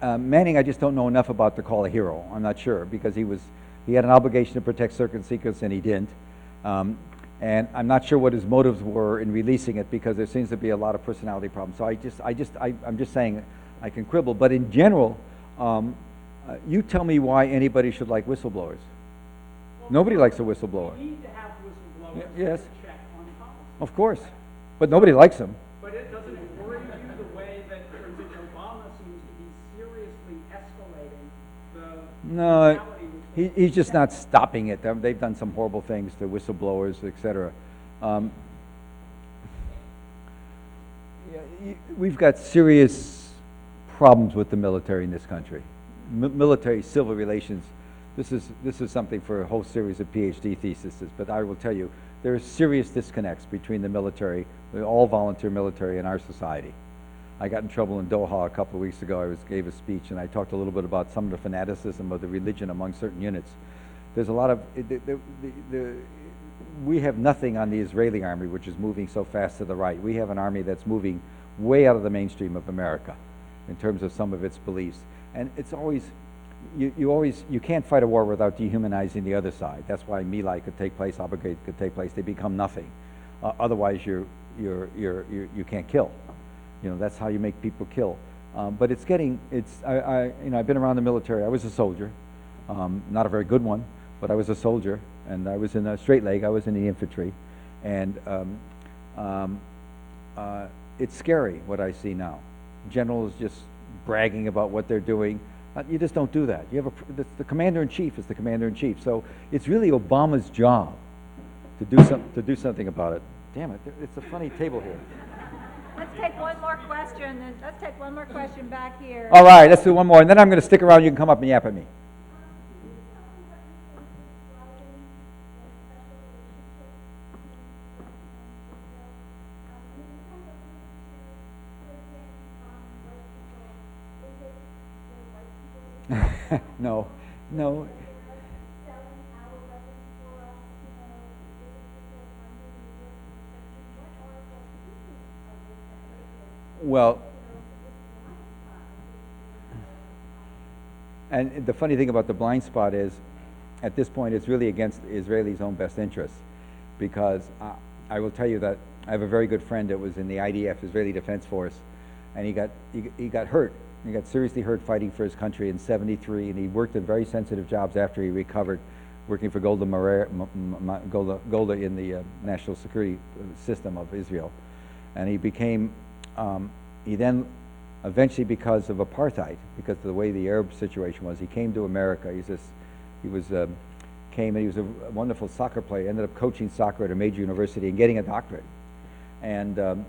S2: Manning, I just don't know enough about to call a hero. I'm not sure, because he had an obligation to protect certain secrets, and he didn't. And I'm not sure what his motives were in releasing it, because there seems to be a lot of personality problems. So I'm just saying I can quibble. But in general, you tell me why anybody should like whistleblowers.
S3: Well,
S2: Nobody likes a whistleblower.
S3: We need to have whistleblowers
S2: Yes.
S3: to check on policy.
S2: Of course. But nobody likes them.
S3: But it doesn't worry you the way that President Obama seems to be seriously escalating the
S2: No,
S3: reality with
S2: he's just not stopping it. They've done some horrible things to whistleblowers, etc. We've got serious problems with the military in this country. Military civil relations. This is something for a whole series of PhD theses. But I will tell you, there are serious disconnects between the military, the all-volunteer military, and our society. I got in trouble in Doha a couple of weeks ago. I gave a speech, and I talked a little bit about some of the fanaticism of the religion among certain units. There's a lot of we have nothing on the Israeli army, which is moving so fast to the right. We have an army that's moving way out of the mainstream of America in terms of some of its beliefs. And it's always, you can't fight a war without dehumanizing the other side. That's why My Lai could take place, Abu Ghraib could take place. They become nothing. Otherwise, you can't kill. That's how you make people kill. But I've been around the military. I was a soldier, not a very good one, but I was a soldier, and I was in a straight leg. I was in the infantry, and it's scary what I see now. Generals just bragging about what they're doing. You just don't do that. You have the commander-in-chief is the commander-in-chief. So it's really Obama's job to do something about it. Damn it! It's a funny table here.
S1: Let's take one more question, and let's take one more question back here.
S2: All right, let's do one more, and then I'm going to stick around. You can come up and yap at me. No. Well, and the funny thing about the blind spot is, at this point, it's really against Israelis' own best interests, because I will tell you that I have a very good friend that was in the IDF, Israeli Defense Force, and he got hurt. He got seriously hurt fighting for his country in '73, and he worked in very sensitive jobs after he recovered, working for Golda in the national security system of Israel. And he became, he then eventually, because of apartheid, because of the way the Arab situation was, he came to America. He was a wonderful soccer player, ended up coaching soccer at a major university and getting a doctorate. And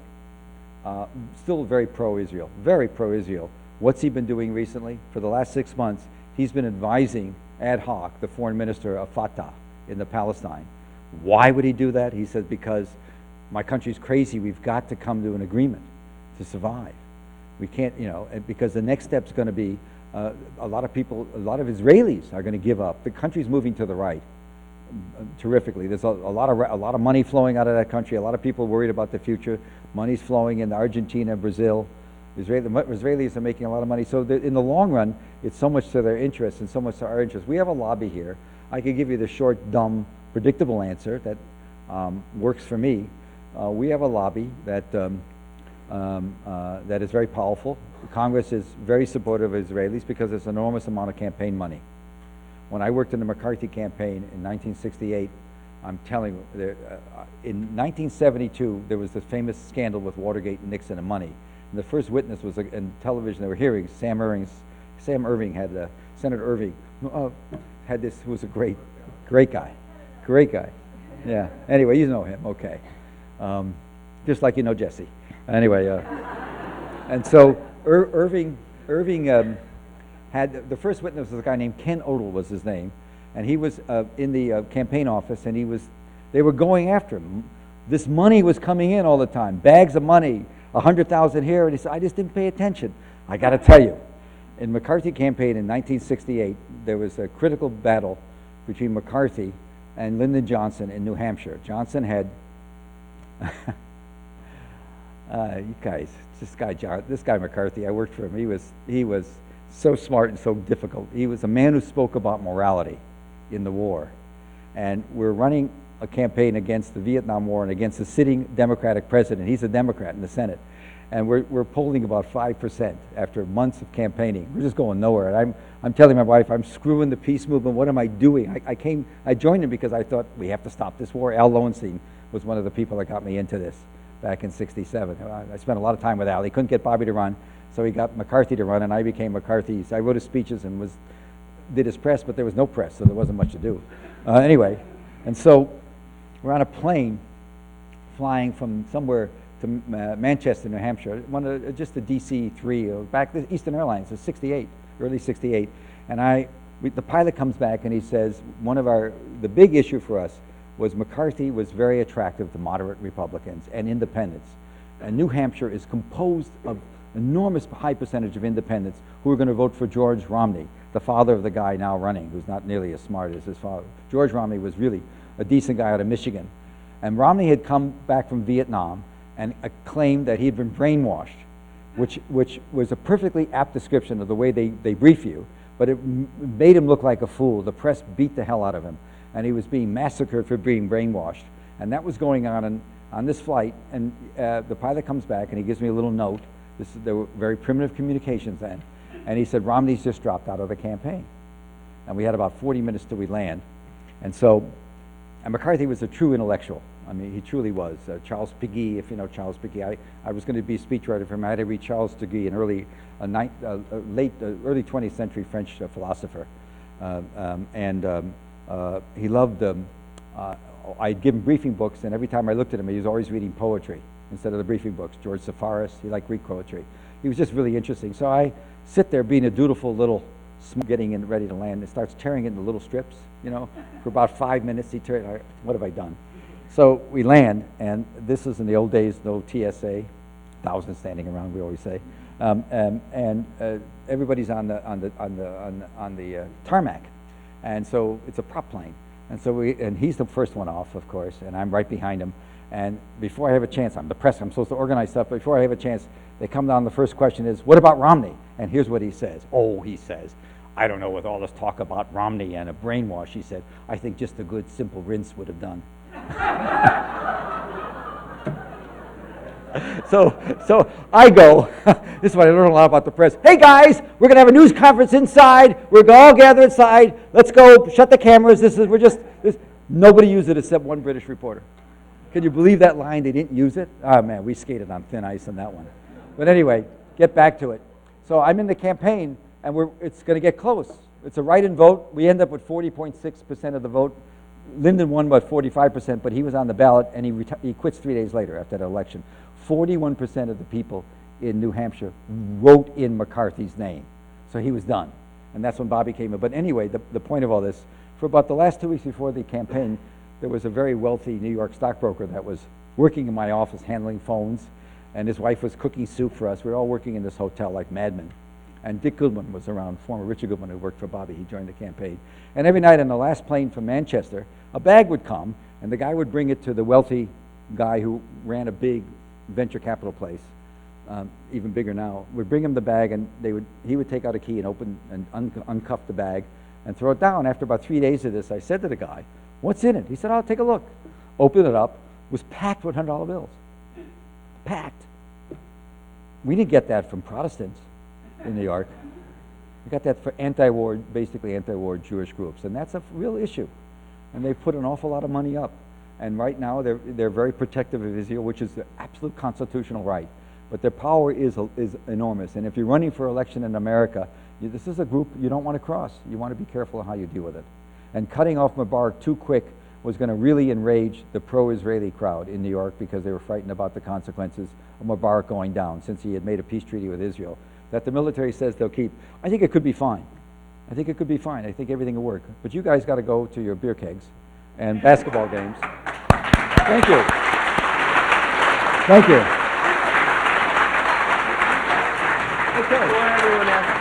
S2: still very pro-Israel, very pro-Israel. What's he been doing recently? For the last 6 months, he's been advising ad hoc the foreign minister of Fatah in the Palestine. Why would he do that? He says, because my country's crazy. We've got to come to an agreement to survive. We can't, because the next step's going to be a lot of Israelis are going to give up. The country's moving to the right terrifically. There's a lot of money flowing out of that country. A lot of people worried about the future. Money's flowing into Argentina, Brazil. Israelis are making a lot of money. So in the long run, it's so much to their interest and so much to our interest. We have a lobby here. I could give you the short, dumb, predictable answer that works for me. We have a lobby that is very powerful. Congress is very supportive of Israelis because there's an enormous amount of campaign money. When I worked in the McCarthy campaign in 1968, I'm telling you, in 1972, there was this famous scandal with Watergate and Nixon and money. And the first witness was in television. They were hearing Sam Irving had Senator Irving had this. Who was a great guy. Yeah. Anyway, you know him. Okay. Just like you know Jesse. Anyway, and so Irving had, the first witness was a guy named Ken Odell was his name, and he was in the campaign office, and they were going after him. This money was coming in all the time, bags of money, 100,000 here, and he said, I just didn't pay attention. I got to tell you, in McCarthy campaign in 1968, there was a critical battle between McCarthy and Lyndon Johnson in New Hampshire. Johnson had, you guys, this guy McCarthy, I worked for him. He was so smart and so difficult. He was a man who spoke about morality in the war. And we're running a campaign against the Vietnam War and against the sitting Democratic president. He's a Democrat in the Senate. And we're polling about 5% after months of campaigning. We're just going nowhere. And I'm telling my wife, I'm screwing the peace movement. What am I doing? I joined him because I thought we have to stop this war. Al Lowenstein was one of the people that got me into this back in '67. I spent a lot of time with Al. He couldn't get Bobby to run, so he got McCarthy to run, and I became McCarthy's. I wrote his speeches and did his press, but there was no press, so there wasn't much to do. Anyway, and so we're on a plane flying from somewhere to Manchester, New Hampshire, just the DC-3, back the Eastern Airlines, it was early 68, and the pilot comes back and he says, the big issue for us was McCarthy was very attractive to moderate Republicans and independents, and New Hampshire is composed of enormous high percentage of independents who are going to vote for George Romney, the father of the guy now running, who's not nearly as smart as his father. George Romney was really a decent guy out of Michigan, and Romney had come back from Vietnam and claimed that he had been brainwashed, which was a perfectly apt description of the way they brief you, but it made him look like a fool. The press beat the hell out of him, and he was being massacred for being brainwashed. And that was going on this flight, and the pilot comes back and he gives me a little note. There were very primitive communications then, and he said, Romney's just dropped out of the campaign. And we had about 40 minutes till we land. And McCarthy was a true intellectual. I mean, he truly was. Charles Péguy, if you know Charles Péguy, I was going to be a speechwriter for him. I had to read Charles Péguy, an early 20th century French philosopher. He loved, I'd give him briefing books, and every time I looked at him, he was always reading poetry instead of the briefing books. George Sepharis, he liked Greek poetry. He was just really interesting. So I sit there being a dutiful little, getting in ready to land, and starts tearing it into little strips, for about 5 minutes. What have I done? So we land, and this is in the old days, no TSA, thousands standing around, we always say, everybody's on the tarmac, and so it's a prop plane, and he's the first one off, of course, and I'm right behind him, and before I have a chance, I'm the press, I'm supposed to organize stuff, but before I have a chance, they come down, the first question is, what about Romney? And here's what he says. He says, I don't know, with all this talk about Romney and a brainwash, he said, I think just a good simple rinse would have done. So I go, this is what I learned a lot about the press. Hey guys, we're going to have a news conference inside. We're going to all gather inside. Let's go, shut the cameras. Nobody used it except one British reporter. Can you believe that line? They didn't use it? Oh man, we skated on thin ice on that one. But anyway, get back to it. So I'm in the campaign, and it's going to get close. It's a write-in vote. We end up with 40.6% of the vote. Lyndon won about 45%, but he was on the ballot, and he quits 3 days later after that election. 41% of the people in New Hampshire wrote in McCarthy's name. So he was done. And that's when Bobby came in. But anyway, the point of all this, for about the last 2 weeks before the campaign, there was a very wealthy New York stockbroker that was working in my office handling phones, and his wife was cooking soup for us. We were all working in this hotel like madmen. And Dick Goodman was around, former Richard Goodman, who worked for Bobby. He joined the campaign. And every night on the last plane from Manchester, a bag would come, and the guy would bring it to the wealthy guy who ran a big venture capital place, even bigger now, would bring him the bag, and he would take out a key and open and uncuff the bag and throw it down. After about 3 days of this, I said to the guy, what's in it? He said, I'll take a look. Open it up. It was packed with $100 bills. Packed. We didn't get that from Protestants in New York. We got that for basically anti-war Jewish groups, and that's a real issue. And they've put an awful lot of money up. And right now, they're very protective of Israel, which is the absolute constitutional right. But their power is enormous. And if you're running for election in America, this is a group you don't want to cross. You want to be careful of how you deal with it. And cutting off Mubarak too quick was going to really enrage the pro-Israeli crowd in New York, because they were frightened about the consequences of Mubarak going down, since he had made a peace treaty with Israel. that the military says they'll keep, I think it could be fine. I think it could be fine. I think everything will work. But you guys got to go to your beer kegs and basketball games. Thank you. Thank you. Okay.
S4: Before everyone asks